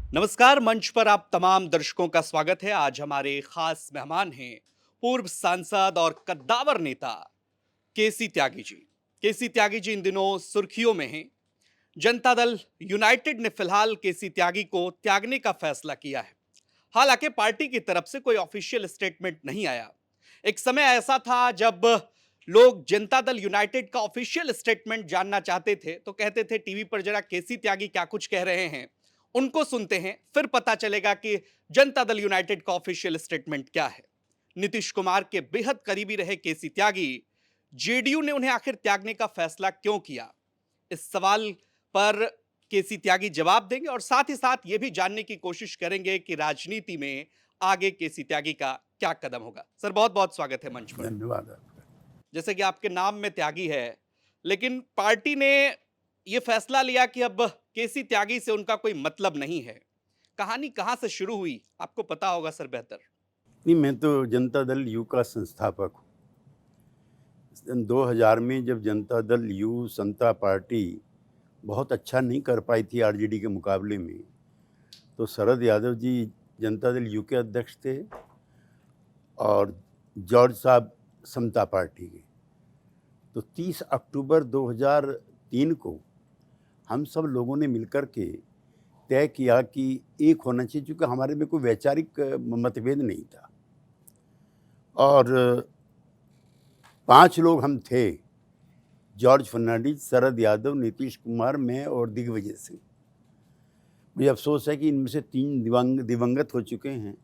नमस्कार। मंच पर आप तमाम दर्शकों का स्वागत है। आज हमारे खास मेहमान हैं पूर्व सांसद और कद्दावर नेता केसी त्यागी जी। केसी त्यागी जी इन दिनों सुर्खियों में हैं। जनता दल यूनाइटेड ने फिलहाल केसी त्यागी को त्यागने का फैसला किया है। हालांकि पार्टी की तरफ से कोई ऑफिशियल स्टेटमेंट नहीं आया। एक समय ऐसा था जब लोग जनता दल यूनाइटेड का ऑफिशियल स्टेटमेंट जानना चाहते थे तो कहते थे टीवी पर जरा केसी त्यागी क्या कुछ कह रहे हैं, उनको सुनते हैं, फिर पता चलेगा कि जनता दल यूनाइटेड का ऑफिशियल स्टेटमेंट क्या है। नीतीश कुमार के बेहद करीबी रहे केसी त्यागी, जेडीयू ने उन्हें आखिर त्यागने का फैसला क्यों किया, इस सवाल पर केसी त्यागी जवाब देंगे और साथ ही साथ यह भी जानने की कोशिश करेंगे कि राजनीति में आगे केसी त्यागी का क्या कदम होगा। सर, बहुत बहुत स्वागत है मंच पर। धन्यवाद आपका। जैसे कि आपके नाम में त्यागी है, लेकिन पार्टी ने यह फैसला लिया कि अब केसी त्यागी से उनका कोई मतलब नहीं है। कहानी कहां से शुरू हुई, आपको पता होगा सर बेहतर। नहीं, मैं तो जनता दल यू का संस्थापक हूँ। सन 2000 में जब Janata Dal you Samta party बहुत अच्छा नहीं कर पाई थी आरजेडी के मुकाबले में, तो शरद यादव जी जनता दल यू के अध्यक्ष थे और जॉर्ज साहब समता पार्टी के। तो 30 अक्टूबर 2003 को हम सब लोगों ने मिलकर के तय किया कि एक होना चाहिए, क्योंकि हमारे में कोई वैचारिक मतभेद नहीं था। और 5 लोग हम थे, जॉर्ज फर्नांडिस, शरद यादव, नीतीश कुमार, मैं और दिग्विजय सिंह। मुझे अफसोस है कि इनमें से 3 दिवंगत हो चुके हैं,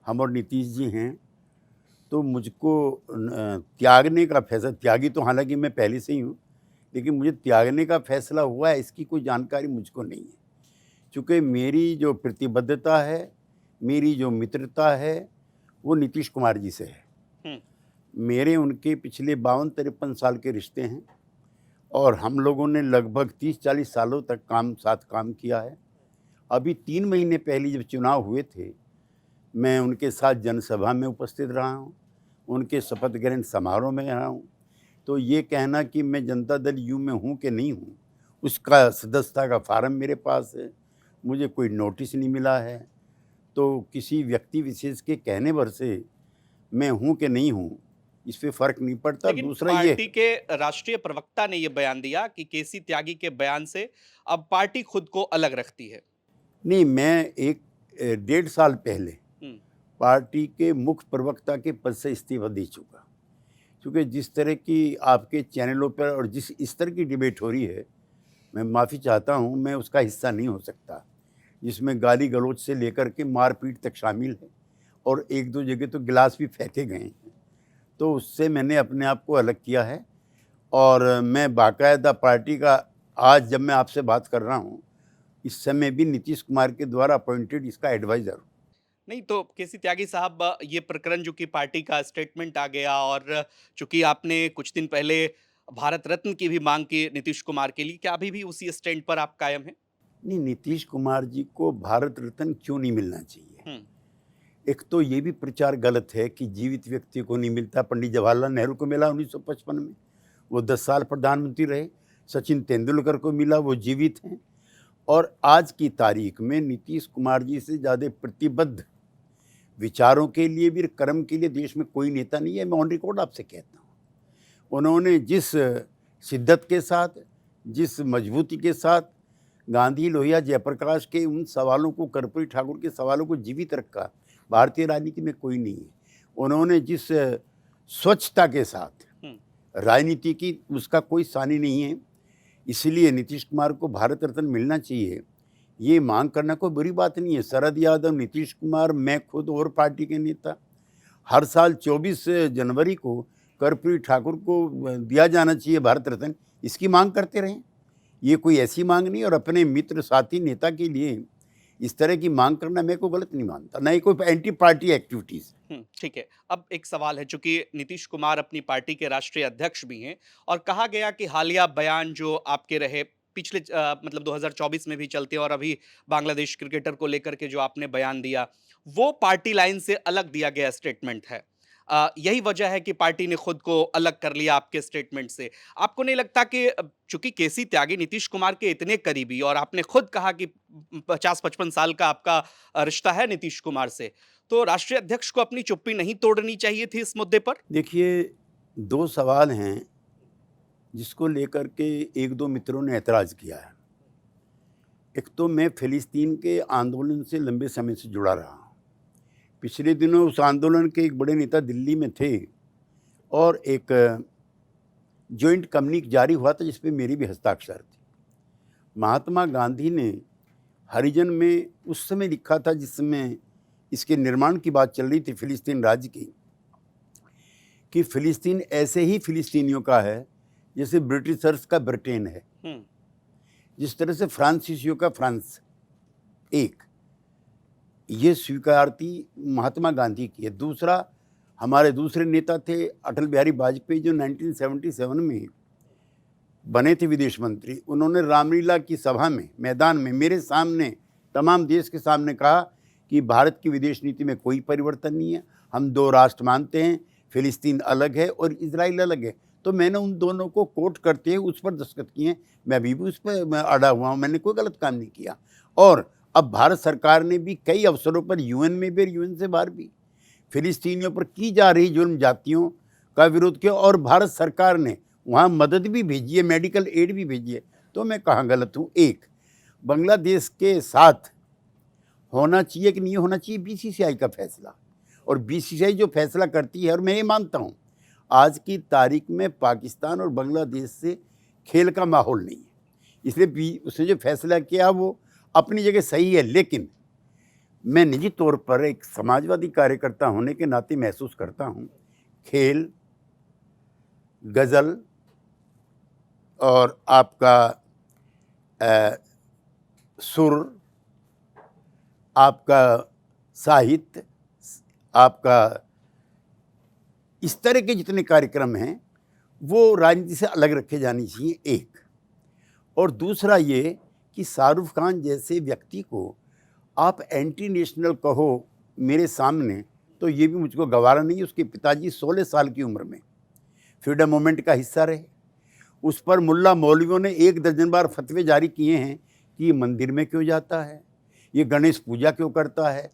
हम और नीतीश जी हैं। तो मुझको त्यागने का फैसला, त्यागी तो हालांकि मैं पहले से ही हूँ, लेकिन मुझे त्यागने का फैसला हुआ है इसकी कोई जानकारी मुझको नहीं है। चूँकि मेरी जो प्रतिबद्धता है, मेरी जो मित्रता है, वो नीतीश कुमार जी से है। मेरे उनके पिछले 52-53 साल के रिश्ते हैं और हम लोगों ने लगभग 30-40 सालों तक साथ काम किया है। अभी 3 महीने पहले जब चुनाव हुए थे, मैं उनके साथ जनसभा में उपस्थित रहा हूँ, उनके शपथ ग्रहण समारोह में रहा हूँ। तो ये कहना कि मैं जनता दल यू में हूँ कि नहीं हूँ, उसका सदस्यता का फार्म मेरे पास है, मुझे कोई नोटिस नहीं मिला है। तो किसी व्यक्ति विशेष के कहने भर से मैं हूँ कि नहीं हूँ, इस पे फ़र्क नहीं पड़ता। लेकिन दूसरा ये पार्टी के राष्ट्रीय प्रवक्ता ने यह बयान दिया कि केसी त्यागी के बयान से अब पार्टी खुद को अलग रखती है। नहीं, मैं एक 1.5 साल पहले हम्म। पार्टी के मुख्य प्रवक्ता के पद से इस्तीफा दे चुका। क्योंकि जिस तरह की आपके चैनलों पर और जिस इस तरह की डिबेट हो रही है, मैं माफ़ी चाहता हूँ, मैं उसका हिस्सा नहीं हो सकता, जिसमें गाली गलौज से लेकर के मारपीट तक शामिल है और 1-2 जगह तो गिलास भी फेंके गए हैं। तो उससे मैंने अपने आप को अलग किया है और मैं बाकायदा पार्टी का, आज जब मैं आपसे बात कर रहा हूँ, इस समय भी नीतीश कुमार के द्वारा अपॉइंटेड इसका एडवाइज़र हूँ। नहीं तो केसी त्यागी साहब, ये प्रकरण जो कि पार्टी का स्टेटमेंट आ गया और चूंकि आपने कुछ दिन पहले भारत रत्न की भी मांग की नीतीश कुमार के लिए, क्या अभी भी उसी स्टैंड पर आप कायम हैं? नहीं, नीतीश कुमार जी को भारत रत्न क्यों नहीं मिलना चाहिए? हम्म। एक तो ये भी प्रचार गलत है कि जीवित व्यक्ति को नहीं मिलता। पंडित जवाहरलाल नेहरू को मिला 1955 में, वो 10 साल प्रधानमंत्री रहे। सचिन तेंदुलकर को मिला, वो जीवित हैं। और आज की तारीख में नीतीश कुमार जी से ज़्यादा प्रतिबद्ध विचारों के लिए भी, कर्म के लिए देश में कोई नेता नहीं है। मैं ऑन रिकॉर्ड आपसे कहता हूँ, उन्होंने जिस शिद्दत के साथ, जिस मजबूती के साथ गांधी, लोहिया, जयप्रकाश के उन सवालों को, कर्पूरी ठाकुर के सवालों को जीवित रखा, भारतीय राजनीति में कोई नहीं है। उन्होंने जिस स्वच्छता के साथ राजनीति की, उसका कोई सानी नहीं है। इसलिए नीतीश कुमार को भारत रत्न मिलना चाहिए, ये मांग करना कोई बुरी बात नहीं है। शरद यादव, नीतीश कुमार, मैं खुद और पार्टी के नेता हर साल 24 जनवरी को कर्पूरी ठाकुर को दिया जाना चाहिए भारत रत्न, इसकी मांग करते रहें। ये कोई ऐसी मांग नहीं, और अपने मित्र साथी नेता के लिए इस तरह की मांग करना मैं को गलत नहीं मानता, ना ही कोई एंटी पार्टी एक्टिविटीज़। ठीक है। अब एक सवाल है, चूंकि नीतीश कुमार अपनी पार्टी के राष्ट्रीय अध्यक्ष भी हैं और कहा गया कि हालिया बयान जो आपके रहे पिछले मतलब 2024 में भी चलते हैं और अभी बांग्लादेश क्रिकेटर को लेकर के जो आपने बयान दिया, वो पार्टी लाइन से अलग दिया गया स्टेटमेंट है। यही वजह है कि पार्टी ने खुद को अलग कर लिया आपके स्टेटमेंट से। आपको नहीं लगता कि चूंकि केसी त्यागी नीतीश कुमार के इतने करीबी और आपने खुद कहा कि 50-55 साल का आपका रिश्ता है नीतीश कुमार से, तो राष्ट्रीय अध्यक्ष को अपनी चुप्पी नहीं तोड़नी चाहिए थी इस मुद्दे पर? देखिए, 2 सवाल हैं जिसको लेकर के 1-2 मित्रों ने ऐतराज़ किया है। एक तो मैं फ़िलिस्तीन के आंदोलन से लंबे समय से जुड़ा रहा हूँ। पिछले दिनों उस आंदोलन के एक बड़े नेता दिल्ली में थे और एक जॉइंट कम्युनिके जारी हुआ था जिस पे मेरी भी हस्ताक्षर थी। महात्मा गांधी ने हरिजन में उस समय लिखा था जिस समय इसके निर्माण की बात चल रही थी फ़िलिस्तीन राज्य की, कि फ़िलिस्तीन ऐसे ही फ़िलिस्तीनियों का है जैसे ब्रिटिशर्स का ब्रिटेन है, जिस तरह से फ्रांसीसियों का फ्रांस एक। ये स्वीकारती महात्मा गांधी की है। दूसरा, हमारे दूसरे नेता थे अटल बिहारी वाजपेयी जो 1977 में बने थे विदेश मंत्री। उन्होंने रामलीला की सभा में मैदान में मेरे सामने तमाम देश के सामने कहा कि भारत की विदेश नीति में कोई परिवर्तन नहीं है, हम 2 राष्ट्र मानते हैं, फ़िलिस्तीन अलग है और इजराइल अलग है। तो मैंने उन दोनों को कोट करते हुए उस पर दस्तखत किए हैं। मैं अभी भी उस पर मैं अड़ा हुआ हूँ, मैंने कोई गलत काम नहीं किया। और अब भारत सरकार ने भी कई अवसरों पर यूएन में भी, यूएन से बाहर भी फ़िलिस्तीनियों पर की जा रही जुल्म जातियों का विरोध किया और भारत सरकार ने वहाँ मदद भी भेजी है, मेडिकल एड भी भेजी है। तो मैं कहाँ गलत हूँ? एक, बांग्लादेश के साथ होना चाहिए कि नहीं होना चाहिए बीसीसीआई का फैसला, और बीसीसीआई जो फैसला करती है, और मैं ये मानता हूँ आज की तारीख में पाकिस्तान और बांग्लादेश से खेल का माहौल नहीं है, इसलिए उसने जो फैसला किया वो अपनी जगह सही है। लेकिन मैं निजी तौर पर एक समाजवादी कार्यकर्ता होने के नाते महसूस करता हूँ खेल, गज़ल और आपका सुर, आपका साहित्य, आपका इस तरह के जितने कार्यक्रम हैं वो राजनीति से अलग रखे जाने चाहिए, एक। और दूसरा ये कि शाहरुख खान जैसे व्यक्ति को आप एंटी नेशनल कहो मेरे सामने, तो ये भी मुझको गवारा नहीं है। उसके पिताजी 16 साल की उम्र में फ्रीडम मूवमेंट का हिस्सा रहे। उस पर मुल्ला मौलवियों ने 1 दर्जन बार फतवे जारी किए हैं कि ये मंदिर में क्यों जाता है, ये गणेश पूजा क्यों करता है।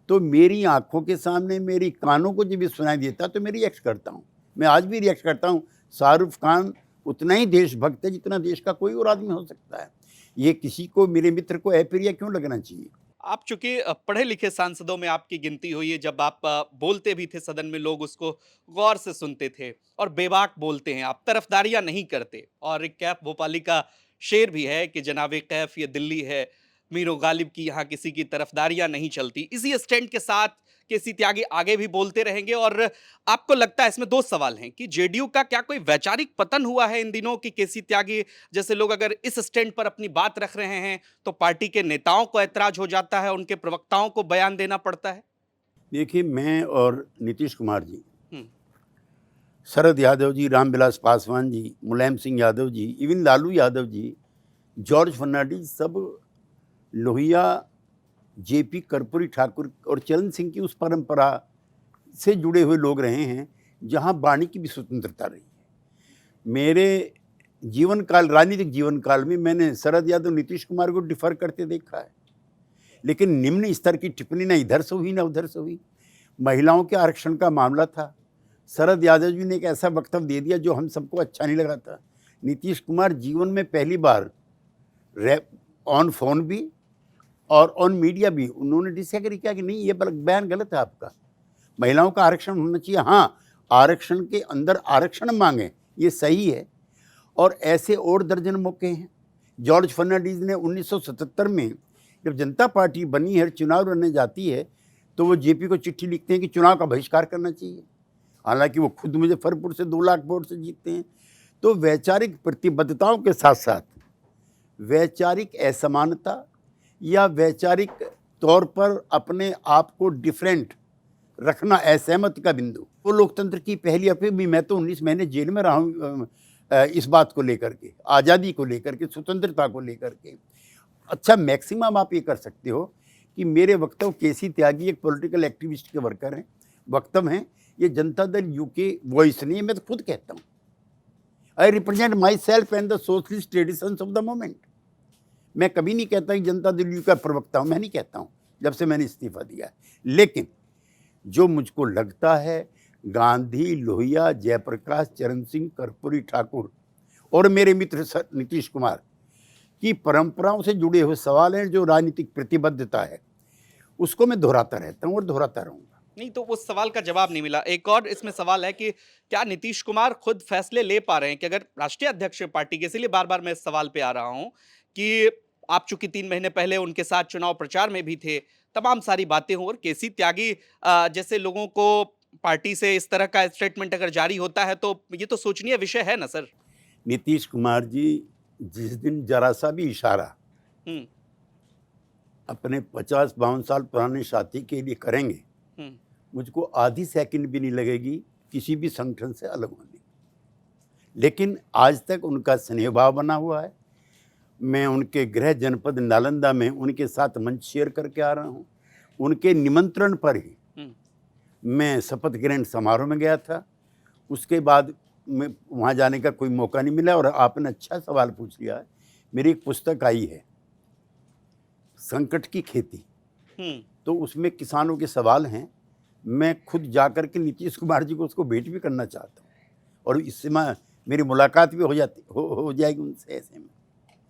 तो मेरी आंखों के सामने, मेरी कानों को जब ये सुनाई देता तो मैं रिएक्ट करता हूँ। मैं आज भी रिएक्ट करता हूँ। शाहरुख खान उतना ही देशभक्त है जितना देश का कोई और आदमी हो सकता है। ये किसी को, मेरे मित्र को अप्रिय क्यों लगना चाहिए? आप चूंकि पढ़े लिखे सांसदों में आपकी गिनती हुई है, जब आप बोलते भी थे सदन में लोग उसको गौर से सुनते थे और बेबाक बोलते हैं, आप तरफदारियां नहीं करते। और एक कैफ भोपाली का शेर भी है कि जनाबे कैफ ये दिल्ली है, मीरो गालिब की यहाँ किसी की तरफदारियां नहीं चलती। इसी स्टैंड के साथ केसी त्यागी आगे भी बोलते रहेंगे। और आपको लगता है, इसमें 2 सवाल हैं, कि जेडीयू का क्या कोई वैचारिक पतन हुआ है इन दिनों, कि केसी त्यागी जैसे लोग अगर इस स्टैंड पर अपनी बात रख रहे हैं तो पार्टी के नेताओं को ऐतराज हो जाता है, उनके प्रवक्ताओं को बयान देना पड़ता है? देखिए, मैं और नीतीश कुमार जी, हम्म, शरद यादव जी, रामविलास पासवान जी, मुलायम सिंह यादव जी, इवन लालू यादव जी, जॉर्ज फर्नांडिस, सब लोहिया, जेपी कर्पूरी ठाकुर और चरण सिंह की उस परंपरा से जुड़े हुए लोग रहे हैं जहां वाणी की भी स्वतंत्रता रही है। मेरे जीवन काल, राजनीतिक जीवन काल में मैंने शरद यादव, नीतीश कुमार को डिफर करते देखा है, लेकिन निम्न स्तर की टिप्पणी ना इधर से हुई ना उधर से हुई। महिलाओं के आरक्षण का मामला था, शरद यादव जी ने एक ऐसा वक्तव्य दे दिया जो हम सबको अच्छा नहीं लगा था। नीतीश कुमार जीवन में पहली बार ऑन फोन भी और ऑन मीडिया भी उन्होंने डिसएग्री किया कि नहीं, ये बयान गलत है आपका, महिलाओं का आरक्षण होना चाहिए। हाँ, आरक्षण के अंदर आरक्षण मांगे, ये सही है। और ऐसे और दर्जन मौके हैं। जॉर्ज फर्नांडिस ने 1977 में जब जनता पार्टी बनी है, चुनाव लड़ने जाती है, तो वो जेपी को चिट्ठी लिखते हैं कि चुनाव का बहिष्कार करना चाहिए, हालांकि वो खुद मुजफ्फरपुर से 2 लाख वोट से जीतते हैं। तो वैचारिक प्रतिबद्धताओं के साथ साथ वैचारिक असमानता या वैचारिक तौर पर अपने आप को डिफरेंट रखना, असहमत का बिंदु, वो लोकतंत्र की पहली अपील भी। मैं तो 19 महीने जेल में रहा हूँ इस बात को लेकर के, आज़ादी को लेकर के, स्वतंत्रता को लेकर के। अच्छा, मैक्सिमम आप ये कर सकते हो कि मेरे वक्तव्य, केसी त्यागी एक पॉलिटिकल एक्टिविस्ट के वर्कर हैं, वक्तव्य हैं, ये जनता दल यू की वॉइस नहीं है, मैं तो खुद कहता हूँ। I represent my self and the socialist traditions of the moment. मैं कभी नहीं कहता कि जनता दल यू का प्रवक्ता हूँ, मैं नहीं कहता हूँ जब से मैंने इस्तीफा दिया है। लेकिन जो मुझको लगता है, गांधी, लोहिया, जयप्रकाश, चरण सिंह, कर्पूरी ठाकुर और मेरे मित्र सर नीतीश कुमार की परंपराओं से जुड़े हुए सवाल हैं, जो राजनीतिक प्रतिबद्धता है, उसको मैं दोहराता रहता हूँ और दोहराता रहूँगा। नहीं, तो उस सवाल का जवाब नहीं मिला। एक और इसमें सवाल है कि क्या नीतीश कुमार खुद फैसले ले पा रहे हैं कि अगर राष्ट्रीय अध्यक्ष हैं पार्टी के, इसीलिए बार-बार मैं इस सवाल पे आ रहा हूं कि आप चूंकि 3 महीने पहले उनके साथ चुनाव प्रचार में भी थे, तमाम सारी बातें हों और केसी त्यागी जैसे लोगों को पार्टी से इस तरह का स्टेटमेंट अगर जारी होता है तो ये तो सोचनीय विषय है ना सर? नीतीश कुमार जी जिस दिन जरा सा भी इशारा हुँ, अपने 50-52 साल पुराने साथी के लिए करेंगे, हुँ, मुझको आधी सेकंड भी नहीं लगेगी किसी भी संगठन से अलग होने की। लेकिन आज तक उनका स्नेह भाव बना हुआ है। मैं उनके गृह जनपद नालंदा में उनके साथ मंच शेयर करके आ रहा हूँ। उनके निमंत्रण पर ही हुँ, मैं शपथ ग्रहण समारोह में गया था। उसके बाद मैं वहाँ जाने का कोई मौका नहीं मिला। और आपने अच्छा सवाल पूछ लिया है। मेरी एक पुस्तक आई है, संकट की खेती, हुँ। तो उसमें किसानों के सवाल हैं। मैं खुद जाकर के नीतीश कुमार जी को उसको भेंट भी करना चाहता हूँ और इससे मेरी मुलाकात भी हो जाएगी उनसे ऐसे में।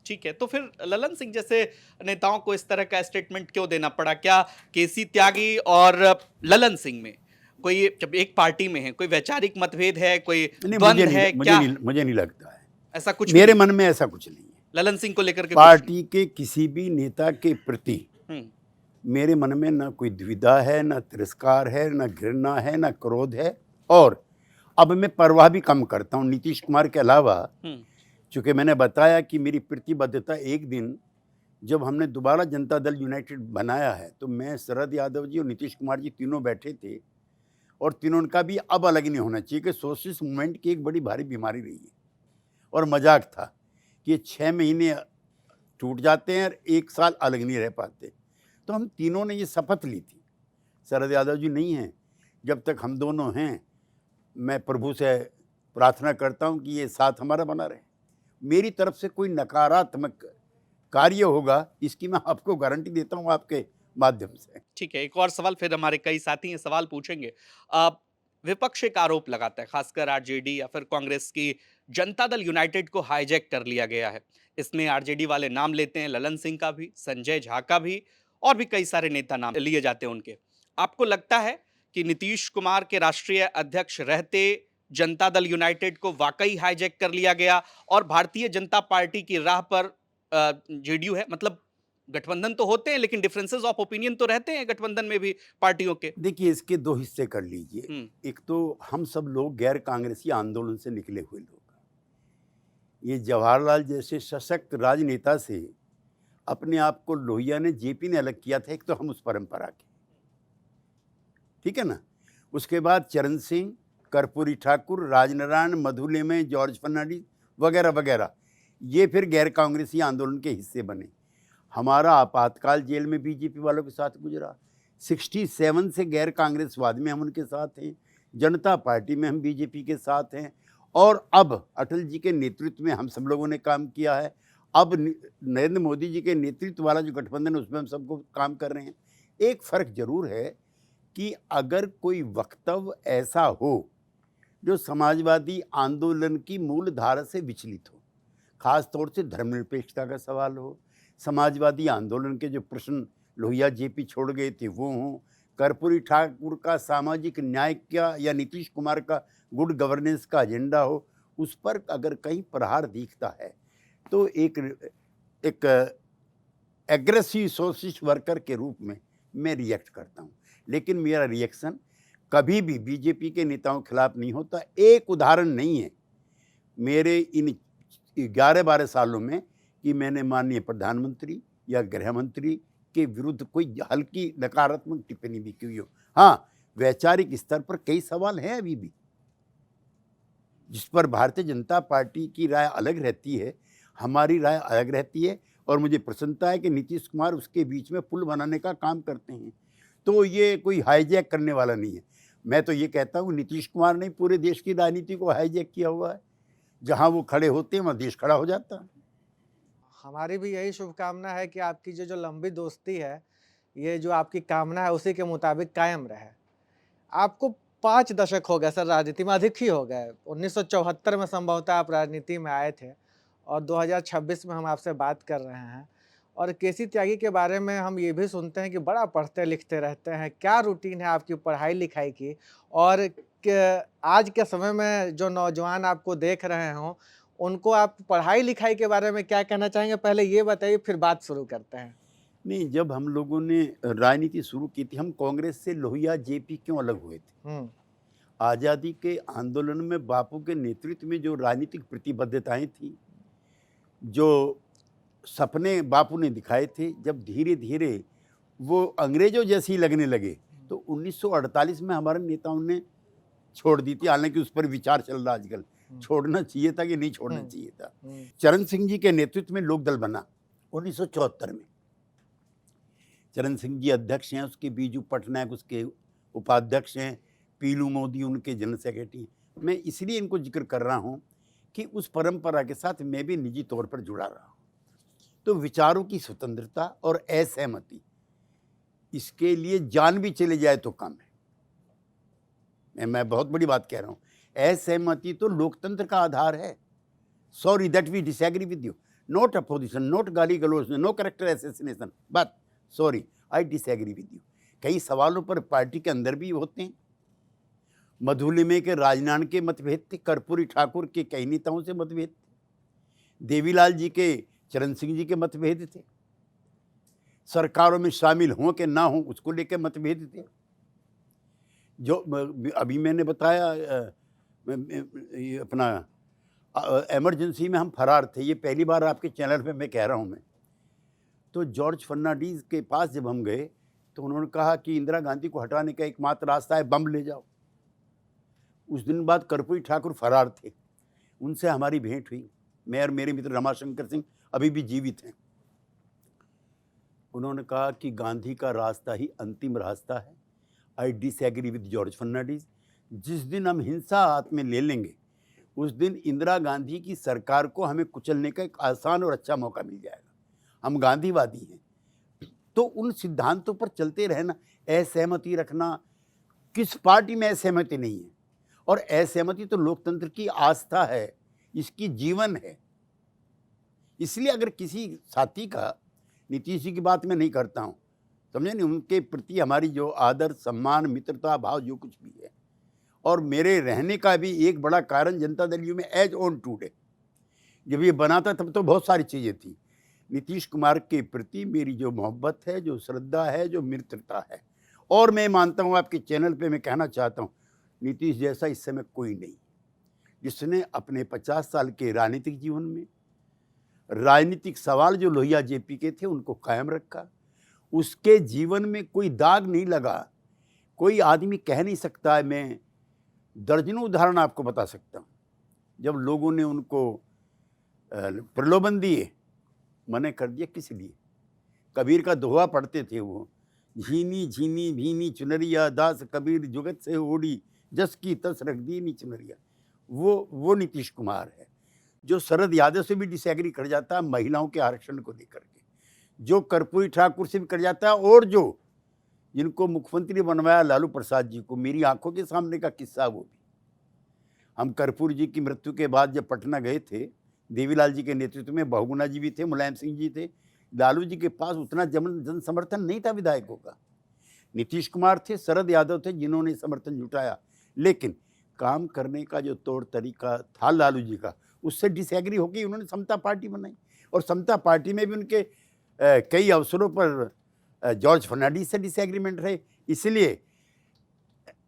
ठीक है, तो फिर ललन सिंह जैसे नेताओं को इस तरह का स्टेटमेंट क्यों देना पड़ा? क्या केसी त्यागी और ललन सिंह में कोई, जब एक पार्टी में है, कोई वैचारिक मतभेद है, कोई नहीं, द्वंद है, क्या है? मुझे नहीं लगता है। ऐसा कुछ मेरे भी मन में ऐसा कुछ नहीं है। ललन सिंह को लेकर के कुछ नहीं? पार्टी के किसी भी नेता के प्रति हुँ, मेरे मन में ना कोई द्विधा है, ना तिरस्कार है, ना घृणा है, ना क्रोध है। और अब मैं परवाह भी कम करता हूँ नीतीश कुमार के अलावा। हुँ, चूँकि मैंने बताया कि मेरी प्रतिबद्धता, एक दिन जब हमने दोबारा जनता दल यूनाइटेड बनाया है, तो मैं, शरद यादव जी और नीतीश कुमार जी तीनों बैठे थे और तीनों का भी अब अलग नहीं होना चाहिए कि सोशलिस्ट मूवमेंट की एक बड़ी भारी बीमारी रही है। और मजाक था कि ये 6 महीने टूट जाते हैं और 1 साल अलग नहीं रह पाते। तो हम तीनों ने ये शपथ ली थी। शरद यादव जी नहीं हैं, जब तक हम दोनों हैं, मैं प्रभु से प्रार्थना करता हूँ कि ये साथ हमारा बना रहे। मेरी तरफ से कोई नकारात्मक कार्य होगा, इसकी मैं आपको गारंटी देता हूँ आपके माध्यम से। ठीक है, एक और सवाल, फिर हमारे कई साथी ये सवाल पूछेंगे। अ, विपक्ष एक आरोप लगाता है, खासकर आरजेडी या फिर कांग्रेस की, जनता दल यूनाइटेड को हाईजैक कर लिया गया है। इसमें आरजेडी वाले नाम लेते हैं, ललन सिंह का भी, संजय झा का भी, और भी कई सारे नेता नाम लिए जाते हैं उनके। आपको लगता है कि नीतीश कुमार के राष्ट्रीय अध्यक्ष रहते जनता दल यूनाइटेड को वाकई हाईजैक कर लिया गया और भारतीय जनता पार्टी की राह पर जेडीयू है? मतलब गठबंधन तो होते हैं लेकिन डिफरेंसेस ऑफ ओपिनियन तो रहते हैं गठबंधन में भी पार्टियों के। देखिए, इसके 2 हिस्से कर लीजिए। हुँ, एक तो हम सब लोग गैर कांग्रेसी आंदोलन से निकले हुए लोग। ये जवाहरलाल जैसे सशक्त राजनेता से अपने आप को लोहिया ने, जेपी ने अलग किया था। एक तो हम उस परंपरा के, ठीक है ना। उसके बाद चरण सिंह, कर्पूरी ठाकुर, राजनारायण, मधुलिमय, जॉर्ज फर्नांडिस वगैरह वगैरह, ये फिर गैर कांग्रेसी आंदोलन के हिस्से बने। हमारा आपातकाल जेल में बीजेपी वालों के साथ गुजरा। 67 से गैर कांग्रेसवाद में हम उनके साथ हैं, जनता पार्टी में हम बीजेपी के साथ हैं, और अब अटल जी के नेतृत्व में हम सब लोगों ने काम किया है। अब नरेंद्र मोदी जी के नेतृत्व वाला जो गठबंधन है, उसमें हम सबको काम कर रहे हैं। एक फ़र्क जरूर है कि अगर कोई वक्तव्य ऐसा हो जो समाजवादी आंदोलन की मूल धारा से विचलित हो, खास तौर से धर्मनिरपेक्षता का सवाल हो, समाजवादी आंदोलन के जो प्रश्न लोहिया जेपी छोड़ गए थे वो हों, कर्पूरी ठाकुर का सामाजिक न्याय का या नीतीश कुमार का गुड गवर्नेंस का एजेंडा हो, उस पर अगर कहीं प्रहार दिखता है तो एक एग्रेसिव सोशलिस्ट वर्कर के रूप में मैं रिएक्ट करता हूँ। लेकिन मेरा रिएक्शन कभी भी बीजेपी के नेताओं के खिलाफ नहीं होता। एक उदाहरण नहीं है मेरे इन 11-12 सालों में कि मैंने माननीय प्रधानमंत्री या गृह मंत्री के विरुद्ध कोई हल्की नकारात्मक टिप्पणी भी की हो। हाँ, वैचारिक स्तर पर कई सवाल हैं अभी भी जिस पर भारतीय जनता पार्टी की राय अलग रहती है, हमारी राय अलग रहती है, और मुझे प्रसन्नता है कि नीतीश कुमार उसके बीच में पुल बनाने का काम करते हैं। तो ये कोई हाईजैक करने वाला नहीं है। मैं तो ये कहता हूँ नीतीश कुमार ने पूरे देश की राजनीति को हाईजैक किया हुआ है। जहाँ वो खड़े होते हैं वहाँ देश खड़ा हो जाता है। हमारी भी यही शुभकामना है कि आपकी जो लंबी दोस्ती है, ये जो आपकी कामना है उसी के मुताबिक कायम रहे। आपको 5 दशक हो गए सर राजनीति में, अधिक ही हो गए। 1974 में संभवतः आप राजनीति में आए थे और 2026 में हम आपसे बात कर रहे हैं। और केसी त्यागी के बारे में हम ये भी सुनते हैं कि बड़ा पढ़ते लिखते रहते हैं। क्या रूटीन है आपकी पढ़ाई-लिखाई की? और क आज के समय में जो नौजवान आपको देख रहे हों, उनको आप पढ़ाई-लिखाई के बारे में क्या कहना चाहेंगे? पहले ये बताइए, फिर बात शुरू करते हैं। नहीं, जब हम लोगों ने राजनीति शुरू की थी, हम कांग्रेस से लोहिया जेपी क्यों अलग हुए थे? हुँ, आज़ादी के आंदोलन में बापू के नेतृत्व में जो राजनीतिक प्रतिबद्धताएं थी, जो सपने बापू ने दिखाए थे, जब धीरे धीरे वो अंग्रेजों जैसी लगने लगे तो 1948 में हमारे नेताओं ने छोड़ दी थी। हालांकि उस पर विचार चल रहा आजकल, छोड़ना चाहिए था कि नहीं छोड़ना चाहिए था। हुँ, चरण सिंह जी के नेतृत्व में लोक दल बना 1974 में। चरण सिंह जी अध्यक्ष हैं, उसके बीजू पटनायक उसके उपाध्यक्ष हैं, पीलू मोदी उनके जनरल सेक्रेटरी। मैं इसलिए इनको जिक्र कर रहा हूँ कि उस परंपरा के साथ मैं भी निजी तौर पर जुड़ा रहा हूँ। तो विचारों की स्वतंत्रता और असहमति, इसके लिए जान भी चले जाए तो कम है। मैं बहुत बड़ी बात कह रहा हूँ। असहमति तो लोकतंत्र का आधार है। Sorry that we disagree with you, not opposition, not गाली गलौज, no character assassination, but sorry I disagree with you. कई सवालों पर पार्टी के अंदर भी होते हैं। मधुलिमे के राजनान के मतभेद थे, कर्पूरी ठाकुर के कई नेताओं से मतभेद थे, देवीलाल जी के चरण सिंह जी के मतभेद थे, सरकारों में शामिल हों कि ना हों उसको लेकर मतभेद थे। जो अभी मैंने बताया ये अपना इमरजेंसी में हम फरार थे, ये पहली बार आपके चैनल पे मैं कह रहा हूँ। मैं तो जॉर्ज फर्नांडीज के पास जब हम गए तो उन्होंने कहा कि इंदिरा गांधी को हटाने का एकमात्र रास्ता है बम ले जाओ। उस दिन बाद कर्पूरी ठाकुर फरार थे, उनसे हमारी भेंट हुई। मैं और मेरे मित्र रमाशंकर सिंह अभी भी जीवित हैं। उन्होंने कहा कि गांधी का रास्ता ही अंतिम रास्ता है। आई डिसएग्री विद जॉर्ज फर्नांडीज। जिस दिन हम हिंसा हाथ में ले लेंगे उस दिन इंदिरा गांधी की सरकार को हमें कुचलने का एक आसान और अच्छा मौका मिल जाएगा। हम गांधीवादी हैं तो उन सिद्धांतों पर चलते रहना, असहमति रखना, किस पार्टी में असहमति नहीं है। और असहमति तो लोकतंत्र की आस्था है, इसकी जीवन है। इसलिए अगर किसी साथी का, नीतीश जी की बात मैं नहीं करता हूँ, समझे नहीं, उनके प्रति हमारी जो आदर सम्मान मित्रता भाव जो कुछ भी है, और मेरे रहने का भी एक बड़ा कारण जनता दल यू में एज ऑन टूडे, जब ये बना था तब तो बहुत सारी चीज़ें थी। नीतीश कुमार के प्रति मेरी जो मोहब्बत है, जो श्रद्धा है, जो मित्रता है, और मैं मानता हूँ आपके चैनल पे मैं कहना चाहता हूँ, नीतीश जैसा इस समय कोई नहीं, जिसने अपने 50 साल के राजनीतिक जीवन में राजनीतिक सवाल जो लोहिया जेपी के थे उनको कायम रखा। उसके जीवन में कोई दाग नहीं लगा। कोई आदमी कह नहीं सकता है, मैं दर्जनों उदाहरण आपको बता सकता हूँ, जब लोगों ने उनको प्रलोभन दिए, मना कर दिया। किस लिए? कबीर का दोहा पढ़ते थे वो, झीनी झीनी भीनी चुनरिया, दास कबीर जुगत से ओढ़ी, जस की तस रख दी नी चुनरिया। वो नीतीश कुमार है जो शरद यादव से भी डिसएग्री कर जाता है महिलाओं के आरक्षण को लेकर के, जो कर्पूरी ठाकुर से भी कर जाता है, और जो जिनको मुख्यमंत्री बनवाया लालू प्रसाद जी को, मेरी आंखों के सामने का किस्सा वो भी। हम कर्पूरी जी की मृत्यु के बाद जब पटना गए थे, देवीलाल जी के नेतृत्व में बहुगुणा जी भी थे, मुलायम सिंह जी थे, लालू जी के पास उतना जन समर्थन नहीं था विधायकों का। नीतीश कुमार थे, शरद यादव थे जिन्होंने समर्थन जुटाया, लेकिन काम करने का जो तौर तरीका था लालू जी का, उससे डिसएग्री होकर उन्होंने समता पार्टी बनाई। और समता पार्टी में भी उनके कई अवसरों पर जॉर्ज फर्नांडीज से डिसएग्रीमेंट रहे। इसलिए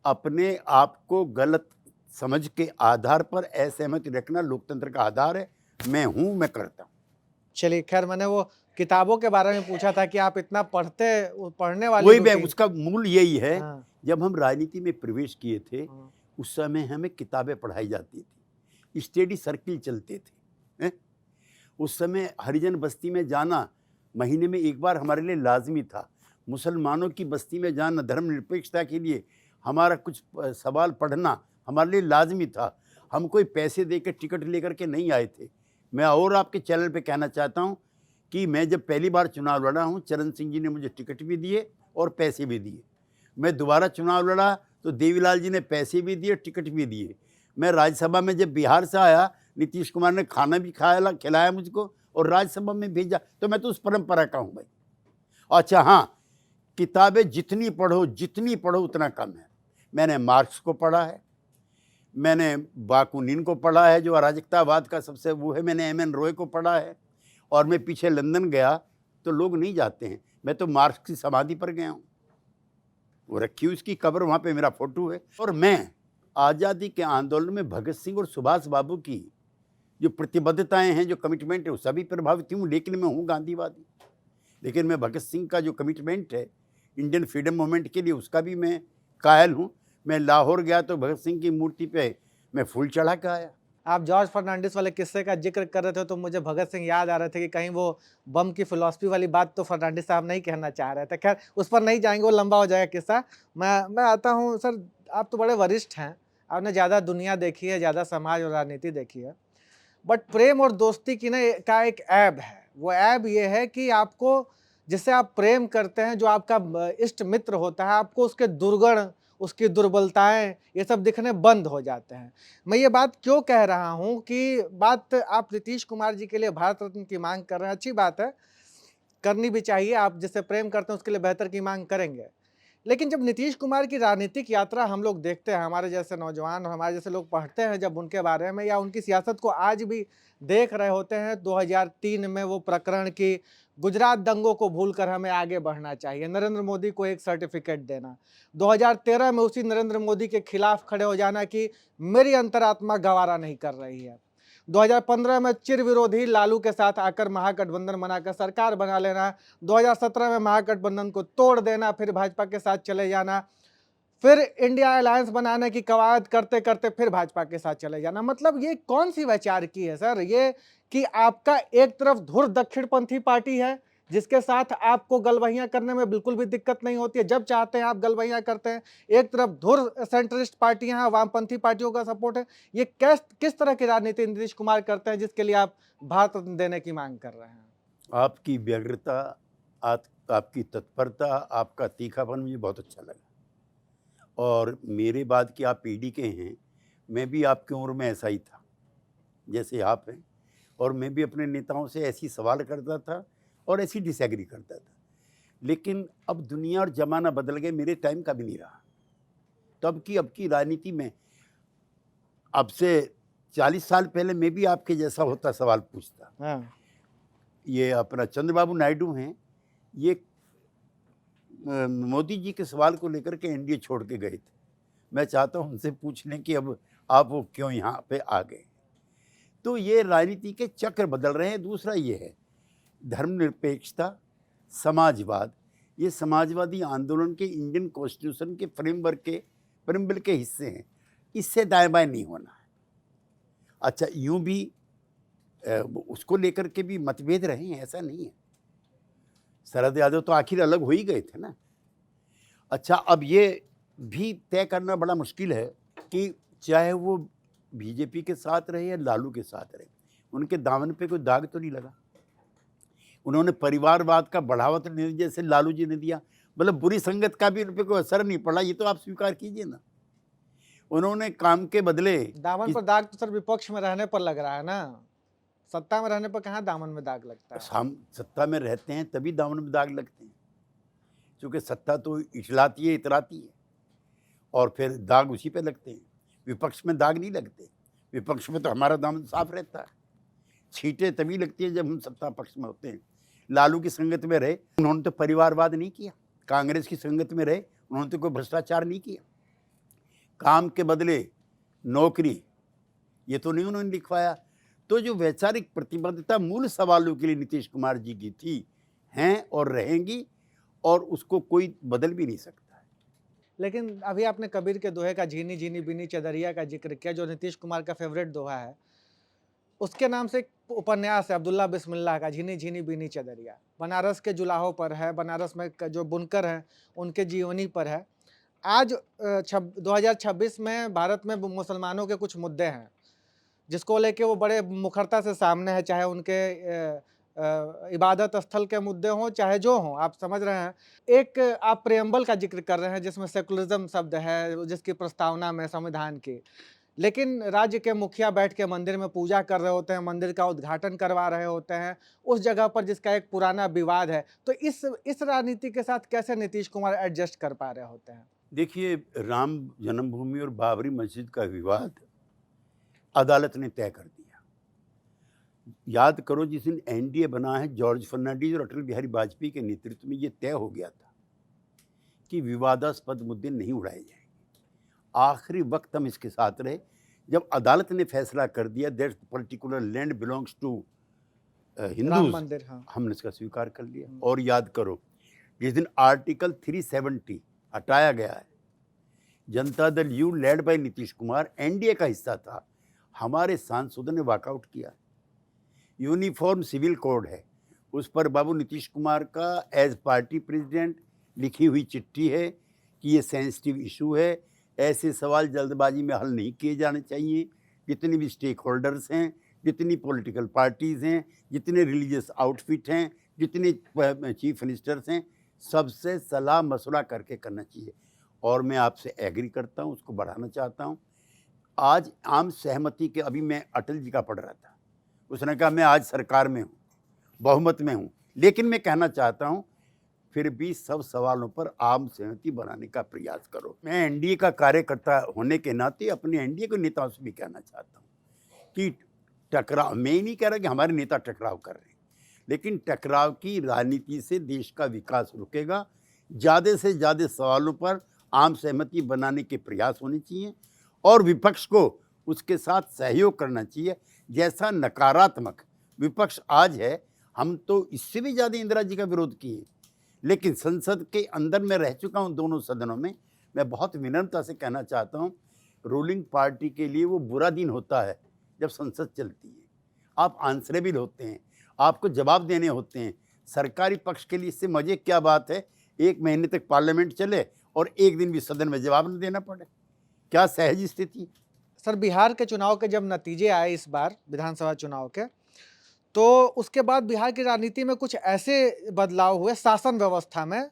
अपने आप को गलत समझ के आधार पर असहमति रखना लोकतंत्र का आधार है। मैं हूँ, मैं करता हूँ। चलिए, खैर मैंने वो किताबों के बारे में पूछा था कि आप इतना पढ़ने वाले वही रूटीन। उसका मूल यही है। हाँ, जब हम राजनीति में प्रवेश किए थे हाँ, उस समय हमें किताबें पढ़ाई जाती थी, स्टडी सर्किल चलते थे, हैं? उस समय हरिजन बस्ती में जाना महीने में एक बार हमारे लिए लाजमी था। मुसलमानों की बस्ती में जाना धर्मनिरपेक्षता के लिए हमारा कुछ सवाल पढ़ना हमारे लिए लाजमी था। हम कोई पैसे दे के टिकट लेकर के नहीं आए थे। मैं और आपके चैनल पे कहना चाहता हूँ कि मैं जब पहली बार चुनाव लड़ा हूँ, चरण सिंह जी ने मुझे टिकट भी दिए और पैसे भी दिए। मैं दोबारा चुनाव लड़ा तो देवीलाल जी ने पैसे भी दिए, टिकट भी दिए। मैं राज्यसभा में जब बिहार से आया, नीतीश कुमार ने खाना भी खिलाया मुझको और राज्यसभा में भेजा। तो मैं तो उस परंपरा का हूँ भाई। अच्छा हाँ, किताबें जितनी पढ़ो उतना कम है। मैंने मार्क्स को पढ़ा है, मैंने बाकुनिन को पढ़ा है जो अराजकतावाद का सबसे वो है, मैंने एम एन रॉय को पढ़ा है। और मैं पीछे लंदन गया तो लोग नहीं जाते हैं, मैं तो मार्क्स की समाधि पर गया हूँ, वो रखी हुई उसकी कब्र, वहाँ पे मेरा फोटो है। और मैं आज़ादी के आंदोलन में भगत सिंह और सुभाष बाबू की जो प्रतिबद्धताएं हैं, जो कमिटमेंट है, उससे भी प्रभावित हूँ। लेकिन मैं हूँ गांधीवादी, लेकिन मैं भगत सिंह का जो कमिटमेंट है इंडियन फ्रीडम मूवमेंट के लिए, उसका भी मैं कायल हूँ। मैं लाहौर गया तो भगत सिंह की मूर्ति पे मैं फूल चढ़ा के आया। आप जॉर्ज फर्नांडिस वाले किस्से का जिक्र कर रहे थे तो मुझे भगत सिंह याद आ रहे थे कि कहीं वो बम की फिलॉसफी वाली बात तो फर्नांडिस साहब नहीं कहना चाह रहे थे। खैर उस पर नहीं जाएंगे, वो लंबा हो जाएगा किस्सा। मैं आता हूँ सर, आप तो बड़े वरिष्ठ हैं, आपने ज़्यादा दुनिया देखी है, ज़्यादा समाज और राजनीति देखी है। बट प्रेम और दोस्ती की का एक ऐब है। वो ऐब ये है कि आपको, जिससे आप प्रेम करते हैं, जो आपका इष्ट मित्र होता है, आपको उसके दुर्गुण, उसकी दुर्बलताएं, ये सब दिखने बंद हो जाते हैं। मैं ये बात क्यों कह रहा हूँ कि बात आप नीतीश कुमार जी के लिए भारत रत्न की मांग कर रहे हैं, अच्छी बात है, करनी भी चाहिए। आप जिससे प्रेम करते हैं उसके लिए बेहतर की मांग करेंगे। लेकिन जब नीतीश कुमार की राजनीतिक यात्रा हम लोग देखते हैं, हमारे जैसे नौजवान और हमारे जैसे लोग पढ़ते हैं जब उनके बारे में, या उनकी सियासत को आज भी देख रहे होते हैं, 2003 में वो प्रकरण की गुजरात दंगों को भूलकर हमें आगे बढ़ना चाहिए, नरेंद्र मोदी को एक सर्टिफिकेट देना, 2013 में उसी नरेंद्र मोदी के खिलाफ खड़े हो जाना कि मेरी अंतरात्मा गवारा नहीं कर रही है, 2015 में चिर विरोधी लालू के साथ आकर महागठबंधन बनाकर सरकार बना लेना, 2017 में महागठबंधन को तोड़ देना, फिर भाजपा के साथ चले जाना, फिर इंडिया अलायंस बनाने की कवायद करते करते फिर भाजपा के साथ चले जाना। मतलब ये कौन सी वैचार की है सर, ये कि आपका एक तरफ धुर दक्षिणपंथी पार्टी है जिसके साथ आपको गलबहियां करने में बिल्कुल भी दिक्कत नहीं होती है, जब चाहते हैं आप गलबहियां करते हैं, एक तरफ धुर सेंट्रिस्ट पार्टियां हैं, वामपंथी पार्टियों का सपोर्ट है। ये किस तरह की राजनीति नीतीश कुमार करते हैं जिसके लिए आप भारत रत्न देने की मांग कर रहे हैं? आपकी व्यग्रता, आपकी तत्परता, आपका तीखापन मुझे बहुत अच्छा लगा। और मेरे बाद की आप पीढ़ी के हैं, मैं भी आपकी उम्र में ऐसा ही था जैसे आप हैं, और मैं भी अपने नेताओं से ऐसी सवाल करता था और ऐसी डिसएग्री करता था। लेकिन अब दुनिया और ज़माना बदल गए, मेरे टाइम का भी नहीं रहा। तो अब की राजनीति में, अब से 40 साल पहले मैं भी आपके जैसा होता, सवाल पूछता। हाँ। ये अपना चंद्रबाबू नायडू हैं, ये मोदी जी के सवाल को लेकर के एनडीए छोड़ के गए थे। मैं चाहता हूँ उनसे पूछ लें कि अब आप वो क्यों यहाँ पे आ गए। तो ये राजनीति के चक्र बदल रहे हैं। दूसरा ये है धर्मनिरपेक्षता, समाजवाद। ये समाजवादी आंदोलन के इंडियन कॉन्स्टिट्यूशन के प्रेम्बल के हिस्से हैं, इससे दाएं बाएं नहीं होना है। अच्छा, यूं भी उसको लेकर के भी मतभेद रहे हैं, ऐसा नहीं है। शरद यादव तो आखिर अलग हो ही गए थे ना। अच्छा, अब ये भी तय करना बड़ा मुश्किल है कि चाहे वो बीजेपी के साथ रहे या लालू के साथ रहे, उनके दामन पे कोई दाग तो नहीं लगा। उन्होंने परिवारवाद का बढ़ावा तो नहीं दिया जैसे लालू जी ने दिया, मतलब बुरी संगत का भी उन पर कोई असर नहीं पड़ा, ये तो आप स्वीकार कीजिए ना। उन्होंने काम के बदले दामन पर दाग तो सर विपक्ष में रहने पर लग रहा है ना, सत्ता में रहने पर कहाँ दामन में दाग लगता है? हम सत्ता में रहते हैं तभी दामन में दाग लगते हैं, क्योंकि सत्ता तो इचलाती है, इतराती है, और फिर दाग उसी पे लगते हैं। विपक्ष में दाग नहीं लगते, विपक्ष में तो हमारा दामन साफ रहता है। छींटे तभी लगती है जब हम सत्ता पक्ष में होते हैं। लालू की संगत में रहे, उन्होंने तो परिवारवाद नहीं किया। कांग्रेस की संगत में रहे, उन्होंने तो कोई भ्रष्टाचार नहीं किया। काम के बदले नौकरी, ये तो नहीं उन्होंने लिखवाया। तो जो वैचारिक प्रतिबद्धता मूल सवालों के लिए नीतीश कुमार जी की थी, हैं और रहेंगी, और उसको कोई बदल भी नहीं सकता है। लेकिन अभी आपने कबीर के दोहे का झीनी झीनी बीनी चदरिया का जिक्र किया, जो नीतीश कुमार का फेवरेट दोहा है। उसके नाम से एक उपन्यास है अब्दुल्ला बिस्मिल्लाह का, झीनी झीनी बीनी चदरिया। बनारस के जुलाहों पर है, बनारस में जो बुनकर हैं उनके जीवनी पर है। आज 2026 में भारत में मुसलमानों के कुछ मुद्दे हैं जिसको लेके वो बड़े मुखरता से सामने है, चाहे उनके इबादत स्थल के मुद्दे हों, चाहे जो हों, आप समझ रहे हैं। एक आप प्रेम्बल का जिक्र कर रहे हैं जिसमें सेकुलरिज्म शब्द है, जिसकी प्रस्तावना में संविधान की, लेकिन राज्य के मुखिया बैठ के मंदिर में पूजा कर रहे होते हैं, मंदिर का उद्घाटन करवा रहे होते हैं उस जगह पर जिसका एक पुराना विवाद है। तो इस राजनीति के साथ कैसे नीतीश कुमार एडजस्ट कर पा रहे होते हैं? देखिए, राम जन्मभूमि और बाबरी मस्जिद का विवाद अदालत ने तय कर दिया। याद करो, जिस दिन एनडीए बना है जॉर्ज फर्नांडीज और अटल बिहारी वाजपेयी के नेतृत्व में, ये तय हो गया था कि विवादास्पद मुद्दे नहीं उड़ाए जाएंगे। आखिरी वक्त हम इसके साथ रहे जब अदालत ने फैसला कर दिया that particular land belongs to Ram Hindus, मंदिर, हाँ। हमने इसका स्वीकार कर लिया। और याद करो, जिस दिन आर्टिकल 370 हटाया गया है, Janata Dal you led by Nitish Kumar NDA का हिस्सा था, हमारे सांसदों ने वॉकआउट किया। यूनिफॉर्म सिविल कोड है, उस पर बाबू नीतीश कुमार का एज पार्टी प्रेसिडेंट लिखी हुई चिट्ठी है कि ये सेंसिटिव इशू है, ऐसे सवाल जल्दबाजी में हल नहीं किए जाने चाहिए। जितने भी स्टेक होल्डर्स हैं, जितनी पॉलिटिकल पार्टीज़ हैं, जितने रिलीजियस आउटफिट हैं, जितने चीफ मिनिस्टर्स हैं, सबसे सलाह मशवरा करके करना चाहिए। और मैं आपसे एग्री करता हूँ, उसको बढ़ाना चाहता हूँ। आज आम सहमति के, अभी मैं अटल जी का पढ़ रहा था, उसने कहा मैं आज सरकार में हूँ, बहुमत में हूँ, लेकिन मैं कहना चाहता हूँ फिर भी सब सवालों पर आम सहमति बनाने का प्रयास करो। मैं एनडीए का कार्यकर्ता होने के नाते अपने एनडीए के नेताओं से भी कहना चाहता हूँ कि टकराव, मैं नहीं कह रहा कि हमारे नेता टकराव कर रहे हैं, लेकिन टकराव की राजनीति से देश का विकास रुकेगा। ज़्यादा से ज़्यादा सवालों पर आम सहमति बनाने के प्रयास होने चाहिए और विपक्ष को उसके साथ सहयोग करना चाहिए। जैसा नकारात्मक विपक्ष आज है, हम तो इससे भी ज़्यादा इंदिरा जी का विरोध किए, लेकिन संसद के अंदर मैं रह चुका हूं दोनों सदनों में। मैं बहुत विनम्रता से कहना चाहता हूं, रूलिंग पार्टी के लिए वो बुरा दिन होता है जब संसद चलती है। आप आंसरेबल होते हैं, आपको जवाब देने होते हैं। सरकारी पक्ष के लिए इससे मजे क्या बात है, 1 महीने तक पार्लियामेंट चले और एक दिन भी सदन में जवाब न देना पड़े। क्या सहज स्थिति। सर, बिहार के चुनाव के जब नतीजे आए इस बार विधानसभा चुनाव के, तो उसके बाद बिहार की राजनीति में कुछ ऐसे बदलाव हुए शासन व्यवस्था में,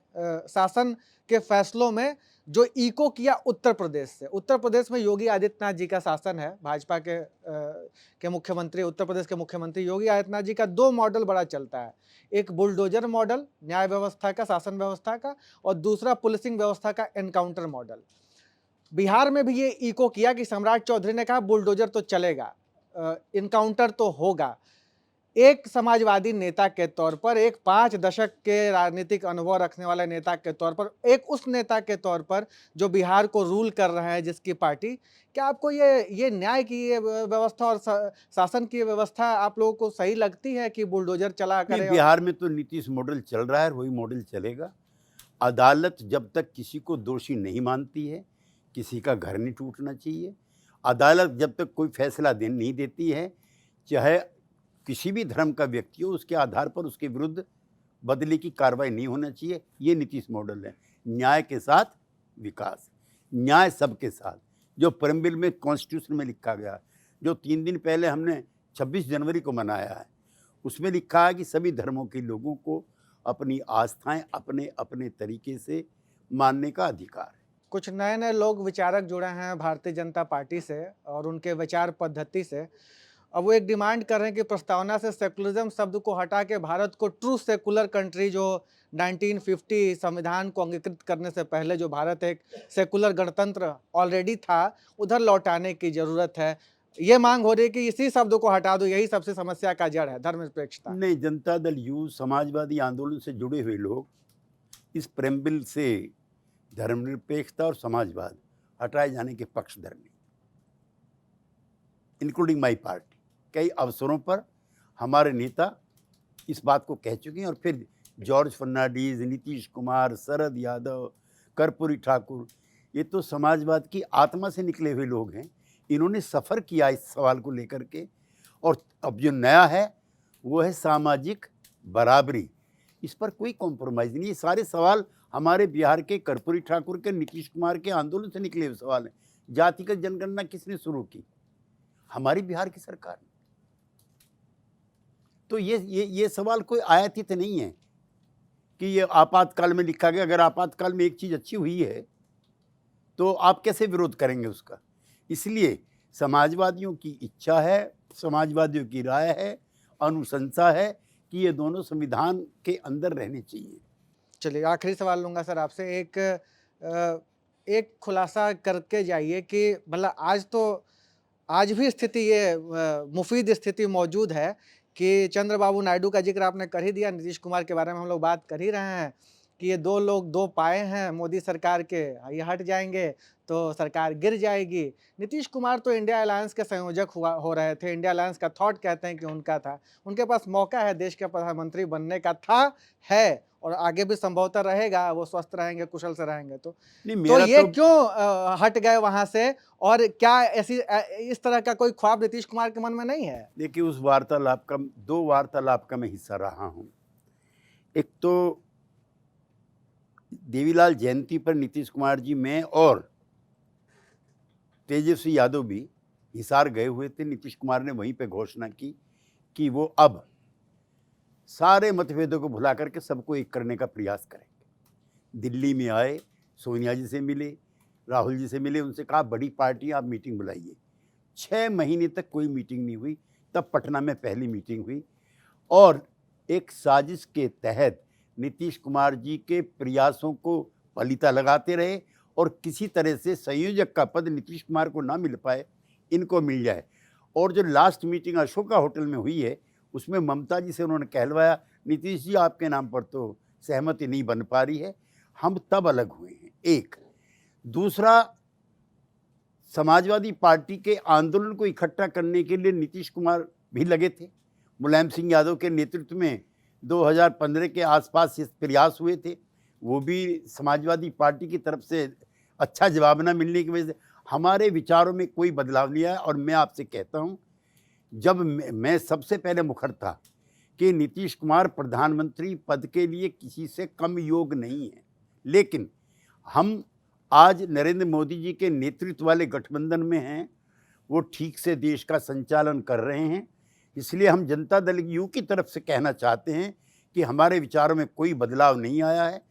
शासन के फैसलों में, जो इको किया उत्तर प्रदेश से। उत्तर प्रदेश में योगी आदित्यनाथ जी का शासन है, भाजपा के मुख्यमंत्री, उत्तर प्रदेश के मुख्यमंत्री योगी आदित्यनाथ जी का 2 मॉडल बड़ा चलता है। एक बुलडोजर मॉडल न्याय व्यवस्था का, शासन व्यवस्था का, और दूसरा पुलिसिंग व्यवस्था का, एनकाउंटर मॉडल। बिहार में भी ये इको किया कि सम्राट चौधरी ने कहा बुलडोजर तो चलेगा, इनकाउंटर तो होगा। एक समाजवादी नेता के तौर पर, एक 5 दशक के राजनीतिक अनुभव रखने वाले नेता के तौर पर, एक उस नेता के तौर पर जो बिहार को रूल कर रहे हैं जिसकी पार्टी, क्या आपको ये न्याय की ये व्यवस्था और शासन की व्यवस्था आप लोगों को सही लगती है कि बुलडोजर चला करे? बिहार में तो नीतीश मॉडल चल रहा है, वही मॉडल चलेगा। अदालत जब तक किसी को दोषी नहीं मानती है, किसी का घर नहीं टूटना चाहिए। अदालत जब तक कोई फैसला नहीं देती है, चाहे किसी भी धर्म का व्यक्ति हो, उसके आधार पर उसके विरुद्ध बदले की कार्रवाई नहीं होना चाहिए। ये नीतीश मॉडल है, न्याय के साथ विकास, न्याय सबके साथ। जो प्रेम्बल में कॉन्स्टिट्यूशन में लिखा गया, जो 3 दिन पहले हमने 26 जनवरी को मनाया है, उसमें लिखा है कि सभी धर्मों के लोगों को अपनी आस्थाएं अपने अपने तरीके से मानने का अधिकार है। कुछ नए लोग विचारक जुड़े हैं भारतीय जनता पार्टी से और उनके विचार पद्धति से। अब वो एक डिमांड कर रहे हैं कि प्रस्तावना से सेकुलरिज्म शब्द को हटा के भारत को ट्रू सेकुलर कंट्री, जो 1950 संविधान को अंगीकृत करने से पहले जो भारत एक सेकुलर गणतंत्र ऑलरेडी था, उधर लौटाने की जरूरत है। ये मांग हो रही है कि इसी शब्द को हटा दो, यही सबसे समस्या का जड़ है, धर्मनिरपेक्षता। नहीं, जनता दल यू, समाजवादी आंदोलन से जुड़े हुए लोग इस प्रेम्बल से धर्मनिरपेक्षता और समाजवाद हटाए जाने के पक्षधर नहीं, इंक्लूडिंग माई पार्टी। कई अवसरों पर हमारे नेता इस बात को कह चुके हैं, और फिर जॉर्ज फर्नांडीज, नीतीश कुमार, शरद यादव, कर्पूरी ठाकुर, ये तो समाजवाद की आत्मा से निकले हुए लोग हैं। इन्होंने सफ़र किया इस सवाल को लेकर के, और अब जो नया है वो है सामाजिक बराबरी, इस पर कोई कॉम्प्रोमाइज़ नहीं। ये सारे सवाल हमारे बिहार के कर्पूरी ठाकुर के, नीतीश कुमार के आंदोलन से निकले हुए सवाल हैं। जातिगत जनगणना किसने शुरू की? हमारी बिहार की सरकार ने। तो ये सवाल कोई आयातित नहीं है कि ये आपातकाल में लिखा गया। अगर आपातकाल में एक चीज़ अच्छी हुई है तो आप कैसे विरोध करेंगे उसका? इसलिए समाजवादियों की इच्छा है, समाजवादियों की राय है, अनुशंसा है कि ये दोनों संविधान के अंदर रहने चाहिए। चलिए आखिरी सवाल लूँगा सर आपसे। एक खुलासा करके जाइए कि मतलब आज भी स्थिति ये मुफीद स्थिति मौजूद है कि चंद्रबाबू नायडू का ज़िक्र आपने कर ही दिया, नीतीश कुमार के बारे में हम लोग बात कर ही रहे हैं कि ये 2 लोग 2 पाए हैं मोदी सरकार के, ये हट जाएँगे तो सरकार गिर जाएगी। नीतीश कुमार तो इंडिया अलायंस के संयोजक हो रहे थे, इंडिया अलायंस का थॉट कहते हैं कि उनका था। उनके पास मौका है देश के प्रधानमंत्री बनने का, है और आगे भी संभवतः रहेगा, वो स्वस्थ रहेंगे, कुशल से रहेंगे तो। नहीं, तो मेरा ये तो क्यों हट गए वहाँ से, और क्या इस तरह का कोई ख्वाब नीतीश कुमार के मन में नहीं है? देखिए, उस वार्तालाप का 2 वार्तालाप का मैं हिस्सा रहा हूँ। एक तो देवीलाल जयंती पर नीतीश कुमार जी, मैं और तेजस्वी यादव भी हिसार गए हुए थे। नीतीश कुमार ने वहीं पे घोषणा की कि वो अब सारे मतभेदों को भुला करके सबको एक करने का प्रयास करेंगे। दिल्ली में आए, सोनिया जी से मिले, राहुल जी से मिले, उनसे कहा बड़ी पार्टी आप मीटिंग बुलाइए। 6 महीने तक कोई मीटिंग नहीं हुई। तब पटना में पहली मीटिंग हुई और एक साजिश के तहत नीतीश कुमार जी के प्रयासों को पलीता लगाते रहे और किसी तरह से संयोजक का पद नीतीश कुमार को ना मिल पाए, इनको मिल जाए। और जो लास्ट मीटिंग अशोका होटल में हुई है, उसमें ममता जी से उन्होंने कहलवाया, नीतीश जी आपके नाम पर तो सहमति नहीं बन पा रही है, हम तब अलग हुए हैं। एक दूसरा, समाजवादी पार्टी के आंदोलन को इकट्ठा करने के लिए नीतीश कुमार भी लगे थे। मुलायम सिंह यादव के नेतृत्व में 2015 के आसपास ये प्रयास हुए थे, वो भी समाजवादी पार्टी की तरफ से अच्छा जवाब न मिलने की वजह से हमारे विचारों में कोई बदलाव नहीं आया। और मैं आपसे कहता हूँ, जब मैं सबसे पहले मुखर था कि नीतीश कुमार प्रधानमंत्री पद के लिए किसी से कम योग्य नहीं है, लेकिन हम आज नरेंद्र मोदी जी के नेतृत्व वाले गठबंधन में हैं, वो ठीक से देश का संचालन कर रहे हैं। इसलिए हम जनता दल यू की तरफ से कहना चाहते हैं कि हमारे विचारों में कोई बदलाव नहीं आया है।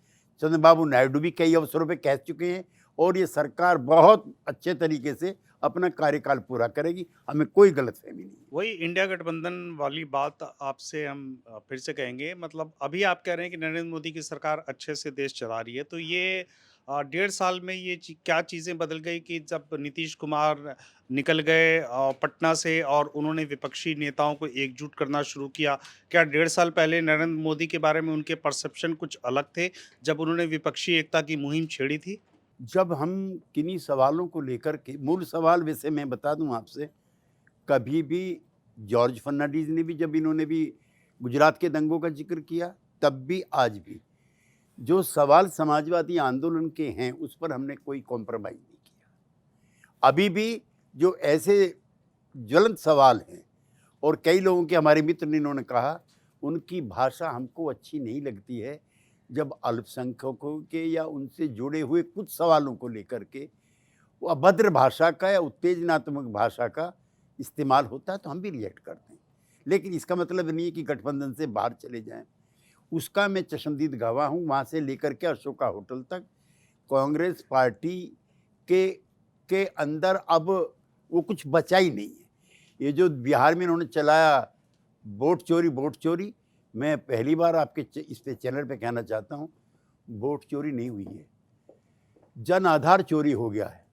चंद्रबाबू नायडू भी कई अवसरों पे कह चुके हैं और ये सरकार बहुत अच्छे तरीके से अपना कार्यकाल पूरा करेगी, हमें कोई गलतफहमी नहीं। वही इंडिया गठबंधन वाली बात आपसे हम फिर से कहेंगे। मतलब अभी आप कह रहे हैं कि नरेंद्र मोदी की सरकार अच्छे से देश चला रही है, तो ये 1.5 साल में ये क्या चीज़ें बदल गई कि जब नीतीश कुमार निकल गए पटना से और उन्होंने विपक्षी नेताओं को एकजुट करना शुरू किया? क्या 1.5 साल पहले नरेंद्र मोदी के बारे में उनके परसेप्शन कुछ अलग थे जब उन्होंने विपक्षी एकता की मुहिम छेड़ी थी? जब हम किन्हीं सवालों को लेकर के, मूल सवाल वैसे मैं बता दूं आपसे, कभी भी जॉर्ज फर्नांडीज ने भी, जब इन्होंने भी गुजरात के दंगों का जिक्र किया, तब भी आज भी जो सवाल समाजवादी आंदोलन के हैं उस पर हमने कोई कॉम्प्रोमाइज़ नहीं किया। अभी भी जो ऐसे ज्वलंत सवाल हैं, और कई लोगों के, हमारे मित्र ने, इन्होंने कहा उनकी भाषा हमको अच्छी नहीं लगती है जब अल्पसंख्यकों के या उनसे जुड़े हुए कुछ सवालों को लेकर के वो अभद्र भाषा का या उत्तेजनात्मक भाषा का इस्तेमाल होता है तो हम भी रिएक्ट करते हैं। लेकिन इसका मतलब नहीं है कि गठबंधन से बाहर चले जाएं। उसका मैं चश्मदीद गवाह हूँ। वहाँ से लेकर के अशोका होटल तक कांग्रेस पार्टी के अंदर अब वो कुछ बचा ही नहीं है। ये जो बिहार में इन्होंने चलाया वोट चोरी, मैं पहली बार आपके इस पे चैनल पे कहना चाहता हूँ, वोट चोरी नहीं हुई है, जन आधार चोरी हो गया है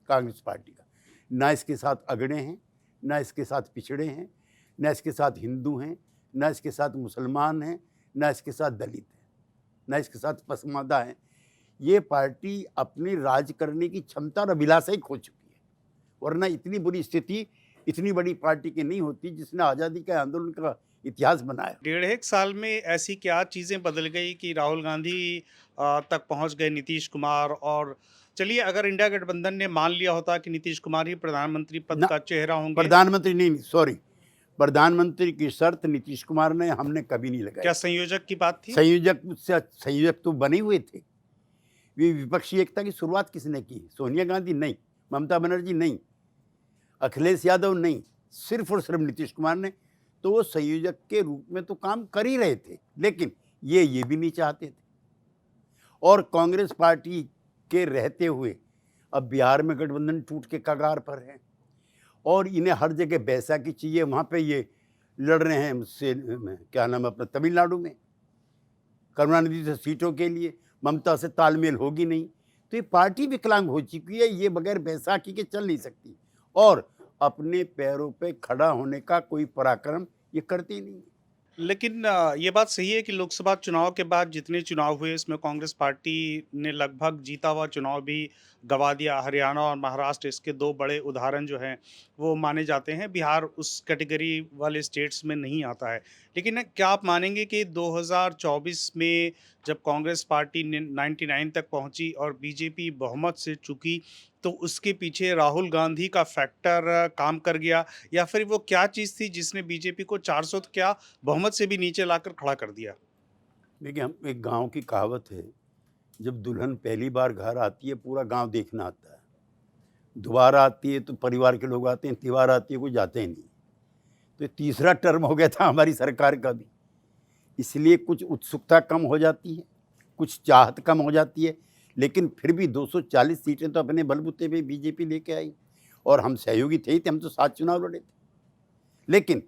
कांग्रेस पार्टी का। ना इसके साथ अगड़े हैं, ना इसके साथ पिछड़े हैं, ना इसके साथ हिंदू हैं, ना इसके साथ मुसलमान हैं, ना इसके साथ दलित हैं, ना इसके साथ पसमानदा हैं। ये पार्टी अपनी राज करने की क्षमता और अभिलाषा ही खो चुकी है, वरना इतनी बुरी स्थिति इतनी बड़ी पार्टी की नहीं होती जिसने आज़ादी के आंदोलन का इतिहास बनाया। 1.5 साल में ऐसी क्या चीज़ें बदल गई कि राहुल गांधी तक पहुंच गए नीतीश कुमार? और चलिए, अगर इंडिया गठबंधन ने मान लिया होता कि नीतीश कुमार ही प्रधानमंत्री पद ना, का चेहरा होंगे। प्रधानमंत्री नहीं, सॉरी, प्रधानमंत्री की शर्त नीतीश कुमार ने, हमने कभी नहीं लगाई। क्या संयोजक की बात थी? संयोजक तो बने हुए थे। ये विपक्षी एकता की शुरुआत किसने की? सोनिया गांधी नहीं, ममता बनर्जी नहीं, अखिलेश यादव नहीं, सिर्फ और सिर्फ नीतीश कुमार ने। तो वो संयोजक के रूप में तो काम कर ही रहे थे, लेकिन ये भी नहीं चाहते थे। और कांग्रेस पार्टी के रहते हुए अब बिहार में गठबंधन टूट के कगार पर है, और इन्हें हर जगह बैसाखी चाहिए। वहाँ पे ये लड़ रहे हैं मुझसे, क्या नाम है अपना, तमिलनाडु में करुणानिधि से सीटों के लिए। ममता से तालमेल होगी नहीं, तो ये पार्टी विकलांग हो चुकी है। ये बगैर बैसाखी के चल नहीं सकती, और अपने पैरों पे खड़ा होने का कोई पराक्रम ये करती नहीं। लेकिन ये बात सही है कि लोकसभा चुनाव के बाद जितने चुनाव हुए इसमें कांग्रेस पार्टी ने लगभग जीता हुआ चुनाव भी गवा दिया। हरियाणा और महाराष्ट्र इसके दो बड़े उदाहरण जो हैं वो माने जाते हैं। बिहार उस कैटेगरी वाले स्टेट्स में नहीं आता है। लेकिन क्या आप मानेंगे कि 2024 में जब कांग्रेस पार्टी ने 99 तक पहुंची और बीजेपी बहुमत से चुकी, तो उसके पीछे राहुल गांधी का फैक्टर काम कर गया, या फिर वो क्या चीज़ थी जिसने बीजेपी को 400 तो क्या बहुमत से भी नीचे लाकर खड़ा कर दिया? देखिए, हम एक गांव की कहावत है, जब दुल्हन पहली बार घर आती है पूरा गांव देखना आता है, दोबारा आती है तो परिवार के लोग आते हैं, तिवार आती है कोई जाते ही नहीं। तो ये तीसरा टर्म हो गया था हमारी सरकार का भी, इसलिए कुछ उत्सुकता कम हो जाती है, कुछ चाहत कम हो जाती है, लेकिन फिर भी 240 सीटें तो अपने बलबूते पे बीजेपी लेके आई, और हम सहयोगी थे ही थे, हम तो 7 चुनाव लड़े थे। लेकिन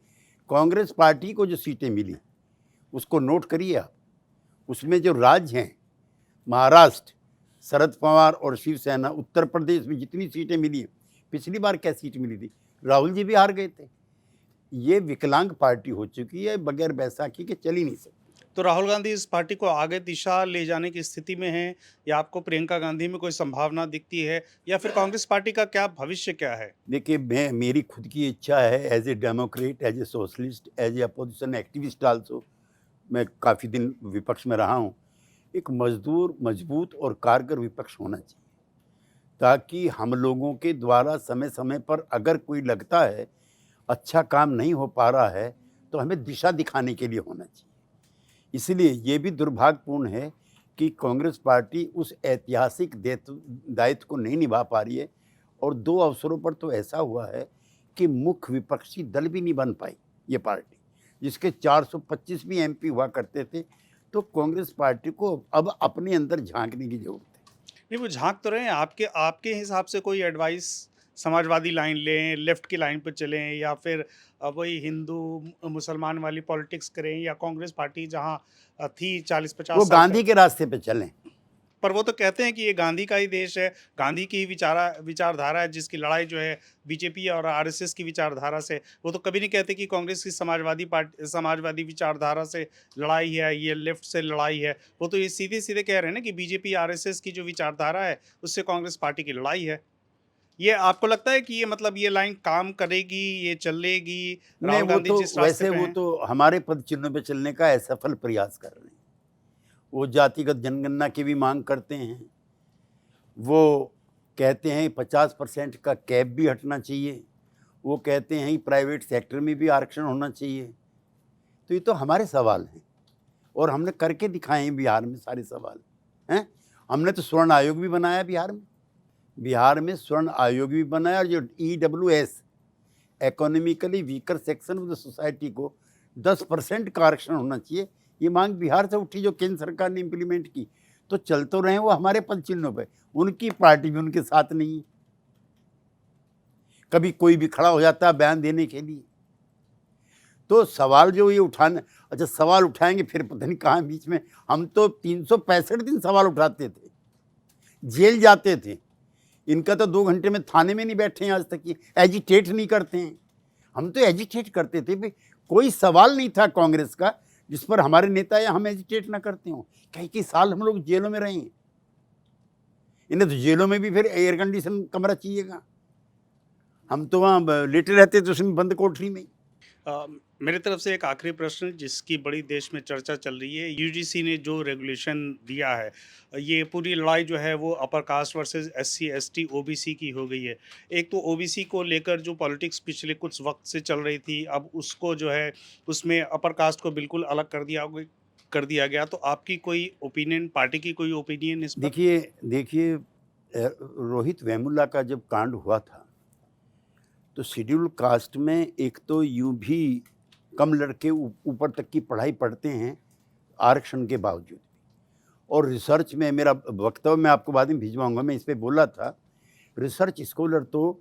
कांग्रेस पार्टी को जो सीटें मिली उसको नोट करिए आप, उसमें जो राज्य हैं महाराष्ट्र, शरद पवार और शिवसेना, उत्तर प्रदेश में जितनी सीटें मिली हैं, पिछली बार क्या सीट मिली थी, राहुल जी भी हार गए थे। ये विकलांग पार्टी हो चुकी है, बगैर बैसाखी के चल ही नहीं सकती। तो राहुल गांधी इस पार्टी को आगे दिशा ले जाने की स्थिति में हैं, या आपको प्रियंका गांधी में कोई संभावना दिखती है, या फिर कांग्रेस पार्टी का क्या भविष्य क्या है? देखिए, मेरी खुद की इच्छा है, as a democrat, as a socialist, as a opposition activist also, मैं काफ़ी दिन विपक्ष में रहा हूँ। एक मजदूर, मजबूत और कारगर विपक्ष होना चाहिए, ताकि हम लोगों के द्वारा समय समय पर अगर कोई लगता है अच्छा काम नहीं हो पा रहा है, तो हमें दिशा दिखाने के लिए होना चाहिए। इसलिए ये भी दुर्भाग्यपूर्ण है कि कांग्रेस पार्टी उस ऐतिहासिक दायित्व को नहीं निभा पा रही है, और 2 अवसरों पर तो ऐसा हुआ है कि मुख्य विपक्षी दल भी नहीं बन पाई ये पार्टी, जिसके 425 भी एमपी हुआ करते थे। तो कांग्रेस पार्टी को अब अपने अंदर झांकने की जरूरत है। नहीं, वो झांक तो रहे हैं। आपके आपके हिसाब से कोई एडवाइस, समाजवादी लाइन लें, लेफ्ट की लाइन पर चलें, या फिर वही हिंदू मुसलमान वाली पॉलिटिक्स करें, या कांग्रेस पार्टी जहां थी 40-50 वो साल गांधी के रास्ते पे चलें। पर वो तो कहते हैं कि ये गांधी का ही देश है, गांधी की ही विचारधारा है, जिसकी लड़ाई जो है बीजेपी और आरएसएस की विचारधारा से। वो तो कभी नहीं कहते कि कांग्रेस की समाजवादी विचारधारा से लड़ाई है, ये लेफ्ट से लड़ाई है। वो तो ये सीधे सीधे कह रहे हैं ना कि बीजेपी आरएसएस की जो विचारधारा है उससे कांग्रेस पार्टी की लड़ाई है। ये आपको लगता है कि ये मतलब ये लाइन काम करेगी, ये चलेगी? नहीं, राहुल वो गांधी तो जिस रास्ते वैसे पे वो हैं, तो हमारे पद चिन्हों पे चलने का असफल प्रयास कर रहे हैं। वो जातिगत जनगणना की भी मांग करते हैं, वो कहते हैं 50% का कैप भी हटना चाहिए, वो कहते हैं प्राइवेट सेक्टर में भी आरक्षण होना चाहिए। तो ये तो हमारे सवाल हैं, और हमने करके दिखाए हैं बिहार में सारे सवाल हैं। हमने तो स्वर्ण आयोग भी बनाया बिहार में स्वर्ण आयोग भी बनाया, और जो EWS, economically weaker section of the society को 10% का आरक्षण होना चाहिए, ये मांग बिहार से उठी, जो केंद्र सरकार ने इम्प्लीमेंट की। तो चल तो रहे हैं वो हमारे पद चिन्हों पे, उनकी पार्टी भी उनके साथ नहीं है। कभी कोई भी खड़ा हो जाता है बयान देने के लिए। तो सवाल जो ये उठाने, अच्छा सवाल उठाएंगे फिर पता नहीं कहाँ बीच में। हम तो 365 दिन सवाल उठाते थे, जेल जाते थे। इनका तो 2 घंटे में थाने में नहीं बैठे हैं आज तक, ये एजिटेट नहीं करते हैं। हम तो एजिटेट करते थे भाई, कोई सवाल नहीं था कांग्रेस का जिस पर हमारे नेता या हम एजिटेट ना करते हो। कई साल हम लोग जेलों में रहे हैं, इन्हें तो जेलों में भी फिर एयर कंडीशन कमरा चाहिएगा। हम तो वहाँ लेटे रहते थे उसमें बंद कोठरी में। मेरी तरफ से एक आखिरी प्रश्न जिसकी बड़ी देश में चर्चा चल रही है। यूजीसी ने जो रेगुलेशन दिया है, ये पूरी लड़ाई जो है वो upper caste versus SC ST OBC की हो गई है। एक तो ओबीसी को लेकर जो पॉलिटिक्स पिछले कुछ वक्त से चल रही थी, अब उसको जो है उसमें अपर कास्ट को बिल्कुल अलग कर दिया गया। तो आपकी कोई ओपिनियन, पार्टी की कोई ओपिनियन इस पर? देखिए रोहित वेमुला का जब कांड हुआ था तो शेड्यूल कास्ट में एक तो यूं भी कम लड़के ऊपर तक की पढ़ाई पढ़ते हैं आरक्षण के बावजूद भी। और रिसर्च में मेरा वक्तव्य मैं आपको बाद में भिजवाऊंगा, मैं इस पे बोला था, रिसर्च स्कॉलर तो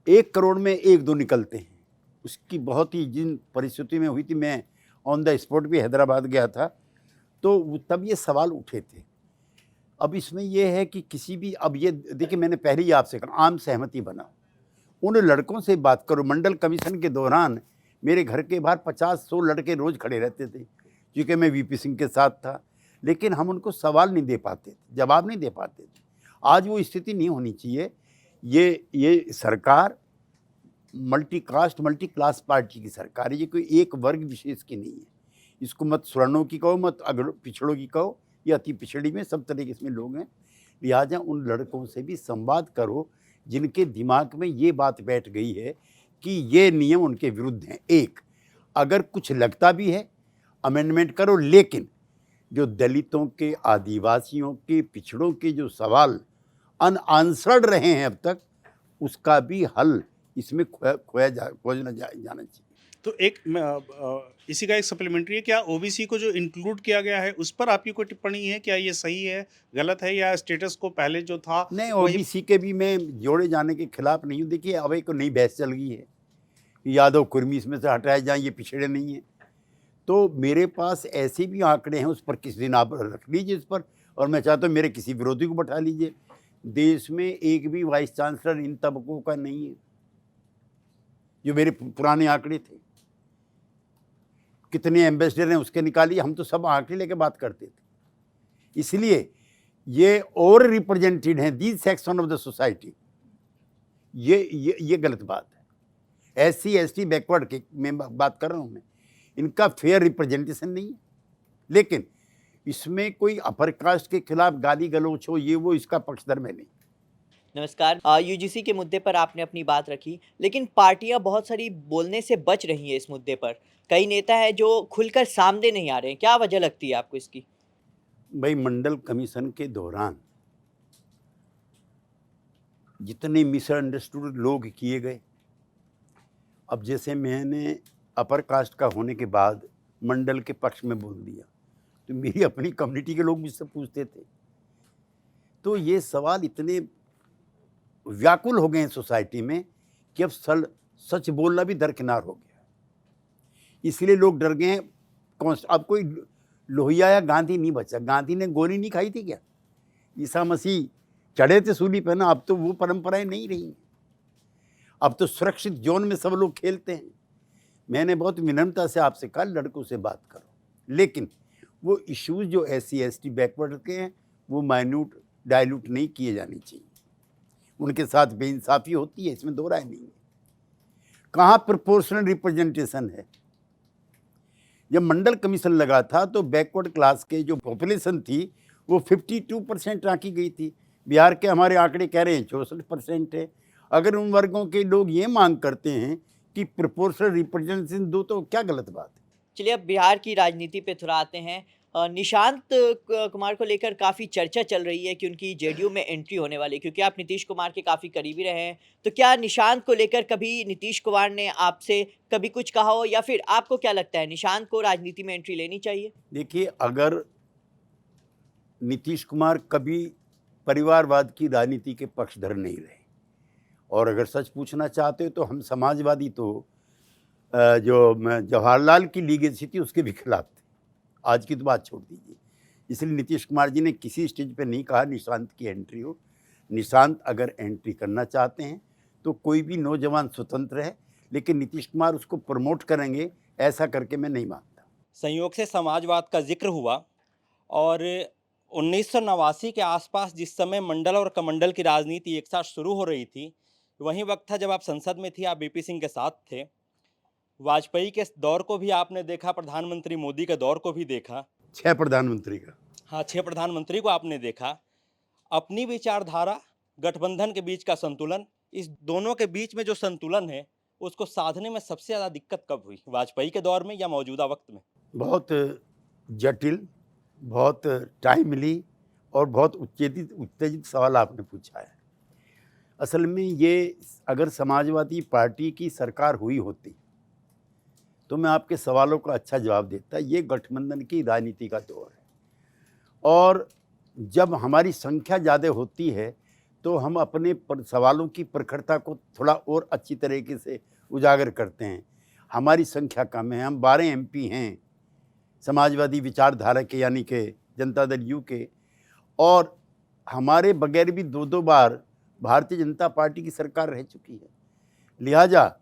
1 करोड़ में 1-2 निकलते हैं। उसकी बहुत ही जिन परिस्थिति में हुई थी, मैं ऑन द स्पॉट भी हैदराबाद गया था, तो तब ये सवाल उठे थे। अब इसमें ये है कि किसी भी, अब ये देखिए मैंने पहले ही आपसे कहा, आम सहमति बनाओ, उन लड़कों से बात करो। मंडल कमीशन के दौरान मेरे घर के बाहर 50-100 लड़के रोज़ खड़े रहते थे, क्योंकि मैं वीपी सिंह के साथ था, लेकिन हम उनको सवाल नहीं दे पाते थे, जवाब नहीं दे पाते थे। आज वो स्थिति नहीं होनी चाहिए। ये सरकार multi caste multi class party की सरकार है, ये कोई एक वर्ग विशेष की नहीं है। इसको मत सवर्णों की कहो, मत अगर पिछड़ों की कहो, ये अति पिछड़ी में सब तरह के इसमें लोग हैं। लिहाजा उन लड़कों से भी संवाद करो जिनके दिमाग में ये बात बैठ गई है कि ये नियम उनके विरुद्ध हैं। एक, अगर कुछ लगता भी है अमेंडमेंट करो, लेकिन जो दलितों के, आदिवासियों के, पिछड़ों के जो सवाल अनआंसर्ड रहे हैं अब तक, उसका भी हल इसमें खोजना जाना चाहिए। तो इसी का एक सप्लीमेंट्री है, क्या ओबीसी को जो इंक्लूड किया गया है उस पर आपकी कोई टिप्पणी है? क्या ये सही है, गलत है, या स्टेटस को पहले जो था नहीं, वही? ओबीसी के भी मैं जोड़े जाने के खिलाफ नहीं हूँ। देखिए अब एक नई बहस चल गई है कि यादव कुर्मी इसमें से हटाए जाएं, ये पिछड़े नहीं हैं। तो मेरे पास ऐसे भी आंकड़े हैं, उस पर किसी दिन आप रख लीजिए इस पर, और मैं चाहता हूँ मेरे किसी विरोधी को बैठा लीजिए। देश में एक भी वाइस चांसलर इन तबकों का नहीं है, जो मेरे पुराने आंकड़े थे। कितने एम्बेसडर हैं उसके निकालिए, हम तो सब आंकड़े लेके बात करते थे। इसलिए ये ओवर रिप्रेजेंटेड हैं these section of the society, ये गलत बात है। एससी एसटी बैकवर्ड के मैं बात कर रहा हूँ, मैं इनका फेयर रिप्रेजेंटेशन नहीं है। लेकिन इसमें कोई अपर कास्ट के खिलाफ गाली गलौच हो, ये वो, इसका पक्षधर मैं नहीं। नमस्कार। यूजीसी के मुद्दे पर आपने अपनी बात रखी, लेकिन पार्टियां बहुत सारी बोलने से बच रही हैं इस मुद्दे पर। कई नेता हैं जो खुलकर सामने नहीं आ रहे हैं, क्या वजह लगती है आपको इसकी? भाई, मंडल कमीशन के दौरान जितने मिसअंडरस्टूड लोग किए गए, अब जैसे मैंने अपर कास्ट का होने के बाद मंडल के पक्ष में बोल दिया, तो मेरी अपनी कम्युनिटी के लोग मुझसे पूछते थे। तो ये सवाल इतने व्याकुल हो गए हैं सोसाइटी में कि अब सच बोलना भी दरकिनार हो गया। इसलिए लोग डर गए हैं। अब कोई लोहिया या गांधी नहीं बचा। गांधी ने गोली नहीं खाई थी क्या? ईसा मसीह चढ़े थे सूली पर ना। अब तो वो परंपराएं नहीं रही। अब तो सुरक्षित जोन में सब लोग खेलते हैं। मैंने बहुत विनम्रता से आपसे कहा, लड़कों से बात करो, लेकिन वो इश्यूज जो एससी एसटी बैकवर्ड के हैं वो माइन्यूट डाइल्यूट नहीं किए जाने चाहिए। उनके साथ बेइंसाफी होती है, इसमें दो राय नहीं है। कहाँ प्रोपोर्शनल रिप्रेजेंटेशन है? जब मंडल कमीशन लगा था तो बैकवर्ड क्लास के जो पॉपुलेशन थी वो 52% आंकी गई थी। बिहार के हमारे आंकड़े कह रहे हैं 64% है। अगर उन वर्गों के लोग ये मांग करते हैं कि प्रोपोर्शनल रिप्रेजेंटेशन दो, तो क्या गलत बात है? चलिए, अब बिहार की राजनीति पे थोड़ा आते हैं। निशांत कुमार को लेकर काफ़ी चर्चा चल रही है कि उनकी जेडीयू में एंट्री होने वाली है, क्योंकि आप नीतीश कुमार के काफ़ी करीबी रहे हैं। तो क्या निशांत को लेकर कभी नीतीश कुमार ने आपसे कभी कुछ कहा हो, या फिर आपको क्या लगता है निशांत को राजनीति में एंट्री लेनी चाहिए? देखिए, अगर नीतीश कुमार कभी परिवारवाद की राजनीति के पक्षधर नहीं रहे, और अगर सच पूछना चाहते हो तो हम समाजवादी तो जो जवाहरलाल की लीगेसी थी उसके भी खिलाफ थे। आज की तो बात छोड़ दीजिए। इसलिए नीतीश कुमार जी ने किसी स्टेज पे नहीं कहा निशांत की एंट्री हो। निशांत अगर एंट्री करना चाहते हैं तो कोई भी नौजवान स्वतंत्र है, लेकिन नीतीश कुमार उसको प्रमोट करेंगे ऐसा करके मैं नहीं मानता। संयोग से समाजवाद का जिक्र हुआ, और 1989 के आसपास जिस समय मंडल और कमंडल की राजनीति एक साथ शुरू हो रही थी, वही वक्त था जब आप संसद में थी, आप बीपी सिंह के साथ थे। वाजपेयी के दौर को भी आपने देखा, प्रधानमंत्री मोदी के दौर को भी देखा। 6 प्रधानमंत्री का। हाँ, 6 प्रधानमंत्री को आपने देखा। अपनी विचारधारा, गठबंधन के बीच का संतुलन, इस दोनों के बीच में जो संतुलन है, उसको साधने में सबसे ज़्यादा दिक्कत कब हुई? वाजपेयी के दौर में या मौजूदा वक़्त में? बहुत जटिल, बहुत टाइमली और बहुत उत्तेजित उत्तेजित सवाल आपने पूछा है। असल में ये अगर समाजवादी पार्टी की सरकार हुई होती तो मैं आपके सवालों का अच्छा जवाब देता। ये गठबंधन की राजनीति का दौर है और जब हमारी संख्या ज़्यादा होती है तो हम अपने सवालों की प्रखरता को थोड़ा और अच्छी तरीके से उजागर करते हैं। हमारी संख्या कम है, हम 12 एमपी हैं समाजवादी विचारधारा के, यानी कि जनता दल यू के, और हमारे बगैर भी 2-2 बार भारतीय जनता पार्टी की सरकार रह चुकी है। लिहाजा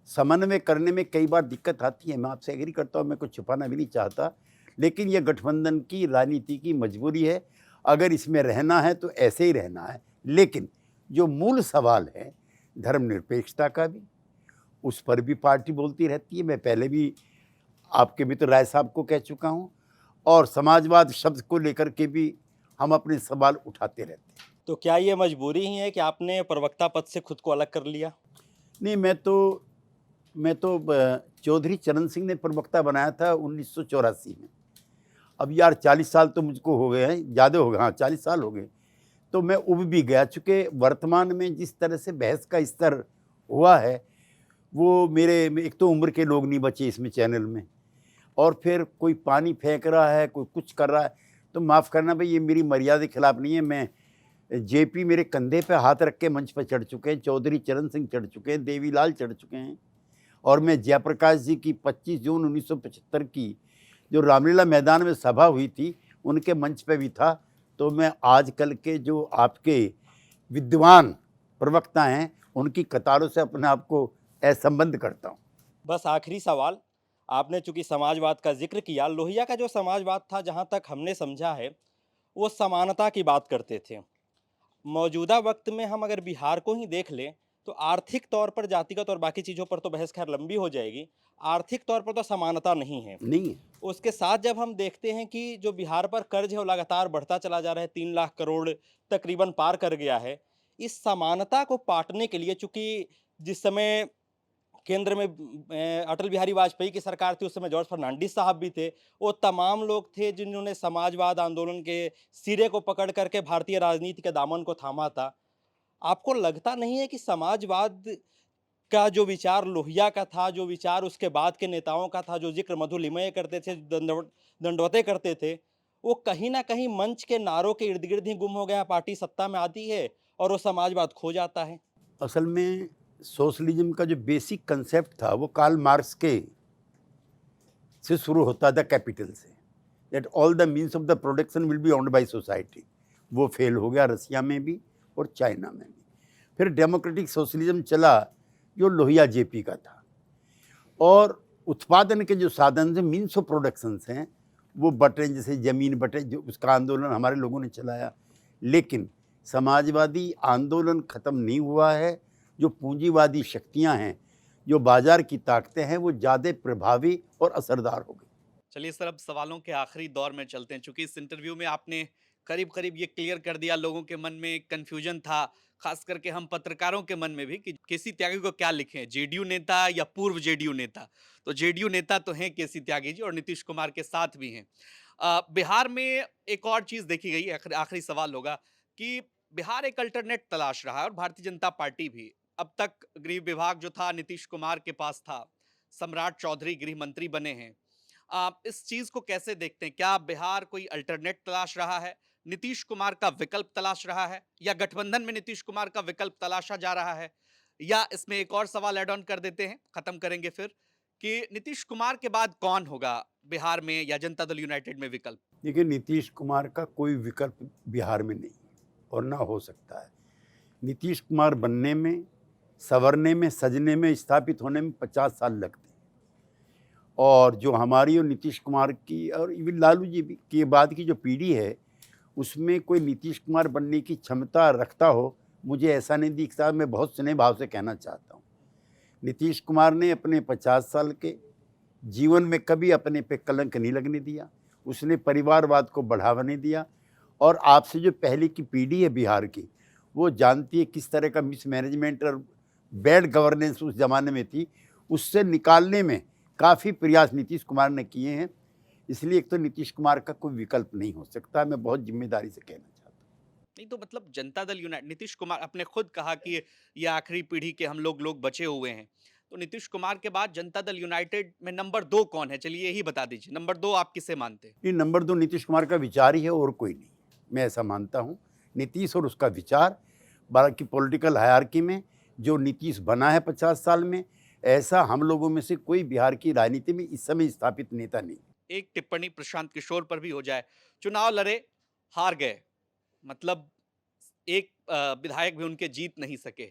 समन्वय करने में कई बार दिक्कत आती है, मैं आपसे एग्री करता हूँ, मैं कुछ छुपाना भी नहीं चाहता, लेकिन यह गठबंधन की राजनीति की मजबूरी है। अगर इसमें रहना है तो ऐसे ही रहना है, लेकिन जो मूल सवाल है धर्मनिरपेक्षता का भी, उस पर भी पार्टी बोलती रहती है। मैं पहले भी आपके मित्र राय साहब को कह चुका हूँ, और समाजवाद शब्द को लेकर के भी हम अपने सवाल उठाते रहते हैं। तो क्या ये मजबूरी ही है कि आपने प्रवक्ता पद से खुद को अलग कर लिया? नहीं, मैं तो चौधरी चरण सिंह ने प्रवक्ता बनाया था 1984 में। अब यार 40 साल तो मुझको हो गए हैं, ज़्यादा हो गए, हाँ 40 साल हो गए, तो मैं उब भी गया। चूँकि वर्तमान में जिस तरह से बहस का स्तर हुआ है, वो मेरे एक तो उम्र के लोग नहीं बचे इसमें चैनल में, और फिर कोई पानी फेंक रहा है, कोई कुछ कर रहा है, तो माफ़ करना भाई, ये मेरी मर्यादा के खिलाफ नहीं है। मैं जेपी मेरे कंधे पे हाथ रख के मंच पर चढ़ चुके हैं, चौधरी चरण सिंह चढ़ चुके हैं, देवीलाल चढ़ चुके हैं, और मैं जयप्रकाश जी की 25 जून 1975 की जो रामलीला मैदान में सभा हुई थी उनके मंच पे भी था। तो मैं आजकल के जो आपके विद्वान प्रवक्ता हैं उनकी कतारों से अपने आप को असंबद्ध करता हूँ। बस आखिरी सवाल, आपने चूंकि समाजवाद का जिक्र किया, लोहिया का जो समाजवाद था, जहाँ तक हमने समझा है, वो समानता की बात करते थे। मौजूदा वक्त में हम अगर बिहार को ही देख लें तो आर्थिक तौर पर, जातिगत और बाकी चीज़ों पर तो बहस खैर लंबी हो जाएगी, आर्थिक तौर पर तो समानता नहीं है। नहीं है। उसके साथ जब हम देखते हैं कि जो बिहार पर कर्ज है वो लगातार बढ़ता चला जा रहा है, 3 लाख करोड़ तकरीबन पार कर गया है। इस समानता को पाटने के लिए, चूंकि जिस समय केंद्र में अटल बिहारी वाजपेयी की सरकार थी, उस समय जॉर्ज फर्नांडिस साहब भी थे, वो तमाम लोग थे जिन्होंने समाजवाद आंदोलन के सिरे को पकड़ करके भारतीय राजनीति के दामन को थामा था। आपको लगता नहीं है कि समाजवाद का जो विचार लोहिया का था, जो विचार उसके बाद के नेताओं का था, जो जिक्र मधुलिमय करते थे, दंडवतें करते थे, वो कहीं ना कहीं मंच के नारों के इर्द गिर्द ही गुम हो गया? पार्टी सत्ता में आती है और वो समाजवाद खो जाता है। असल में सोशलिज्म का जो बेसिक कंसेप्ट था वो कार्ल मार्क्स के से शुरू होता था, कैपिटल से, that all the means of the production will be owned by society. वो फेल हो गया रसिया में भी और चाइना में भी। फिर डेमोक्रेटिक सोशलिज्म चला जो लोहिया जेपी का था, और उत्पादन के जो साधन से मीन्स ऑफ प्रोडक्शंस हैं वो बटे, जैसे ज़मीन बटे, जो उसका आंदोलन हमारे लोगों ने चलाया। लेकिन समाजवादी आंदोलन ख़त्म नहीं हुआ है। जो पूंजीवादी शक्तियां हैं, जो बाजार की ताकतें हैं, वो ज़्यादा प्रभावी और असरदार हो गई। चलिए सर, अब सवालों के आखिरी दौर में चलते हैं। चूंकि इस इंटरव्यू में आपने करीब करीब ये क्लियर कर दिया, लोगों के मन में कंफ्यूजन था, खास करके हम पत्रकारों के मन में भी, कि केसी त्यागी को क्या लिखें, जेडीयू नेता या पूर्व जेडीयू नेता। तो जेडीयू नेता तो हैं केसी त्यागी जी, और नीतीश कुमार के साथ भी हैं। बिहार में एक और चीज देखी गई, आखिरी सवाल होगा, कि बिहार एक अल्टरनेट तलाश रहा है, और भारतीय जनता पार्टी भी। अब तक गृह विभाग जो था नीतीश कुमार के पास था, सम्राट चौधरी गृह मंत्री बने हैं। आप इस चीज को कैसे देखते हैं? क्या बिहार कोई अल्टरनेट तलाश रहा है, नीतीश कुमार का विकल्प तलाश रहा है, या गठबंधन में नीतीश कुमार का विकल्प तलाशा जा रहा है? या इसमें एक और सवाल ऐड ऑन कर देते हैं, खत्म करेंगे फिर, कि नीतीश कुमार के बाद कौन होगा बिहार में, या जनता दल यूनाइटेड में विकल्प? देखिए, नीतीश कुमार का कोई विकल्प बिहार में नहीं और ना हो सकता है। नीतीश कुमार बनने में, संवरने में, सजने में, स्थापित होने में 50 साल लगते हैं। और जो हमारी और नीतीश कुमार की और इवन लालू जी भी के बाद की जो पीढ़ी है, उसमें कोई नीतीश कुमार बनने की क्षमता रखता हो, मुझे ऐसा नहीं दिखता। मैं बहुत स्नेह भाव से कहना चाहता हूँ, नीतीश कुमार ने अपने 50 साल के जीवन में कभी अपने पे कलंक नहीं लगने दिया, उसने परिवारवाद को बढ़ावा नहीं दिया। और आपसे जो पहले की पीढ़ी है बिहार की, वो जानती है किस तरह का मिसमैनेजमेंट और बैड गवर्नेंस उस ज़माने में थी, उससे निकालने में काफ़ी प्रयास नीतीश कुमार ने किए हैं। इसलिए एक तो नीतीश कुमार का कोई विकल्प नहीं हो सकता, मैं बहुत जिम्मेदारी से कहना चाहता हूँ। नहीं तो मतलब जनता दल यूनाइटेड, नीतीश कुमार आपने खुद कहा कि ये आखिरी पीढ़ी के हम लोग बचे हुए हैं, तो नीतीश कुमार के बाद जनता दल यूनाइटेड में नंबर 2 कौन है? चलिए यही बता दीजिए, नंबर 2 आप किसे मानते हैं? ये नंबर 2 नीतीश कुमार का विचार ही है और कोई नहीं, मैं ऐसा मानता हूँ। नीतीश और उसका विचार, बाकी पॉलिटिकल हायरार्की में जो नीतीश बना है 50 साल में, ऐसा हम लोगों में से कोई बिहार की राजनीति में इस समय स्थापित नेता नहीं। एक टिप्पणी प्रशांत किशोर पर भी हो जाए, चुनाव लड़े, हार गए, मतलब एक विधायक भी उनके जीत नहीं सके।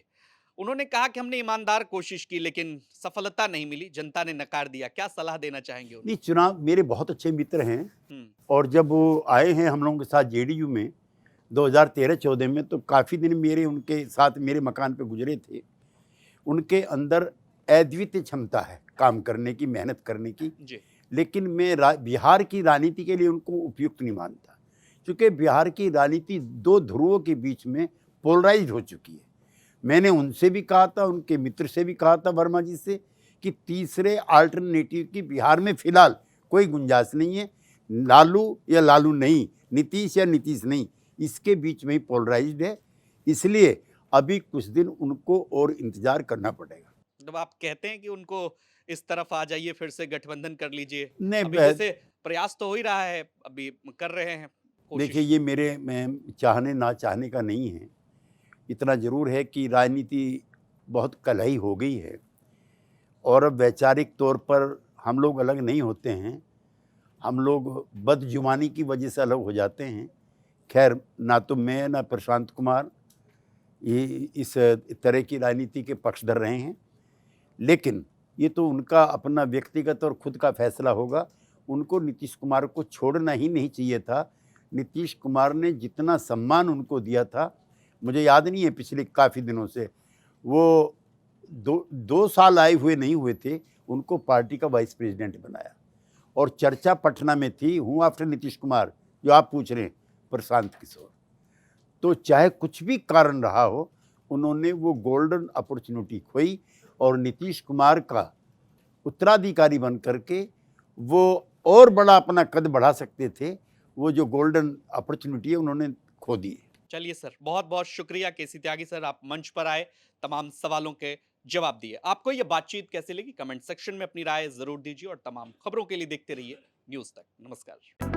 उन्होंने कहा कि हमने ईमानदार कोशिश की लेकिन सफलता नहीं मिली, जनता ने नकार दिया। क्या सलाह देना चाहेंगे उन्हें? नहीं, चुनाव मेरे बहुत अच्छे मित्र हैं हुँ, और जब वो आए हैं हम लोगों के साथ जेडीयू में 2013-14 में, तो काफ़ी दिन मेरे उनके साथ मेरे मकान पे गुजरे थे। उनके अंदर अद्वितीय क्षमता है काम करने की, मेहनत करने की, जी, लेकिन मैं बिहार की राजनीति के लिए उनको उपयुक्त नहीं मानता, क्योंकि बिहार की राजनीति दो ध्रुवों के बीच में पोलराइज हो चुकी है। मैंने उनसे भी कहा था, उनके मित्र से भी कहा था, वर्मा जी से, कि तीसरे अल्टरनेटिव की बिहार में फिलहाल कोई गुंजाइश नहीं है। लालू या लालू नहीं, नीतीश या नीतीश नहीं, इसके बीच में ही पोलराइज्ड है। इसलिए अभी कुछ दिन उनको और इंतजार करना पड़ेगा। जब आप कहते हैं कि उनको इस तरफ आ जाइए, फिर से गठबंधन कर लीजिए। नहीं, अभी वैसे प्रयास तो हो ही रहा है, अभी कर रहे हैं देखिए, कोशिश। ये मेरे में चाहने ना चाहने का नहीं है। इतना ज़रूर है कि राजनीति बहुत कलही हो गई है और अब वैचारिक तौर पर हम लोग अलग नहीं होते हैं, हम लोग बदजुबानी की वजह से अलग हो जाते हैं। खैर, ना तो मैं ना प्रशांत कुमार ये इस तरह की राजनीति के पक्षधर रहे हैं, लेकिन ये तो उनका अपना व्यक्तिगत और खुद का फैसला होगा। उनको नीतीश कुमार को छोड़ना ही नहीं चाहिए था। नीतीश कुमार ने जितना सम्मान उनको दिया था, मुझे याद नहीं है पिछले काफ़ी दिनों से, वो 2 साल आए हुए नहीं हुए थे, उनको पार्टी का वाइस प्रेसिडेंट बनाया और चर्चा पटना में थी, हूँ आफ्टर नीतीश कुमार, जो आप पूछ रहे हैं, प्रशांत किशोर। तो चाहे कुछ भी कारण रहा हो, उन्होंने वो गोल्डन अपॉर्चुनिटी खोई और नीतीश कुमार का उत्तराधिकारी बन करके वो और बड़ा अपना कद बढ़ा सकते थे। वो जो गोल्डन अपॉर्चुनिटी है उन्होंने खो दी है। चलिए सर, बहुत-बहुत शुक्रिया केसी त्यागी सर, आप मंच पर आए, तमाम सवालों के जवाब दिए। आपको ये बातचीत कैसी लगी? कमेंट सेक्शन में अपनी राय ज़रूर दीजिए और तमाम खबरों के लिए देखते रहिए न्यूज़ तक। नमस्कार।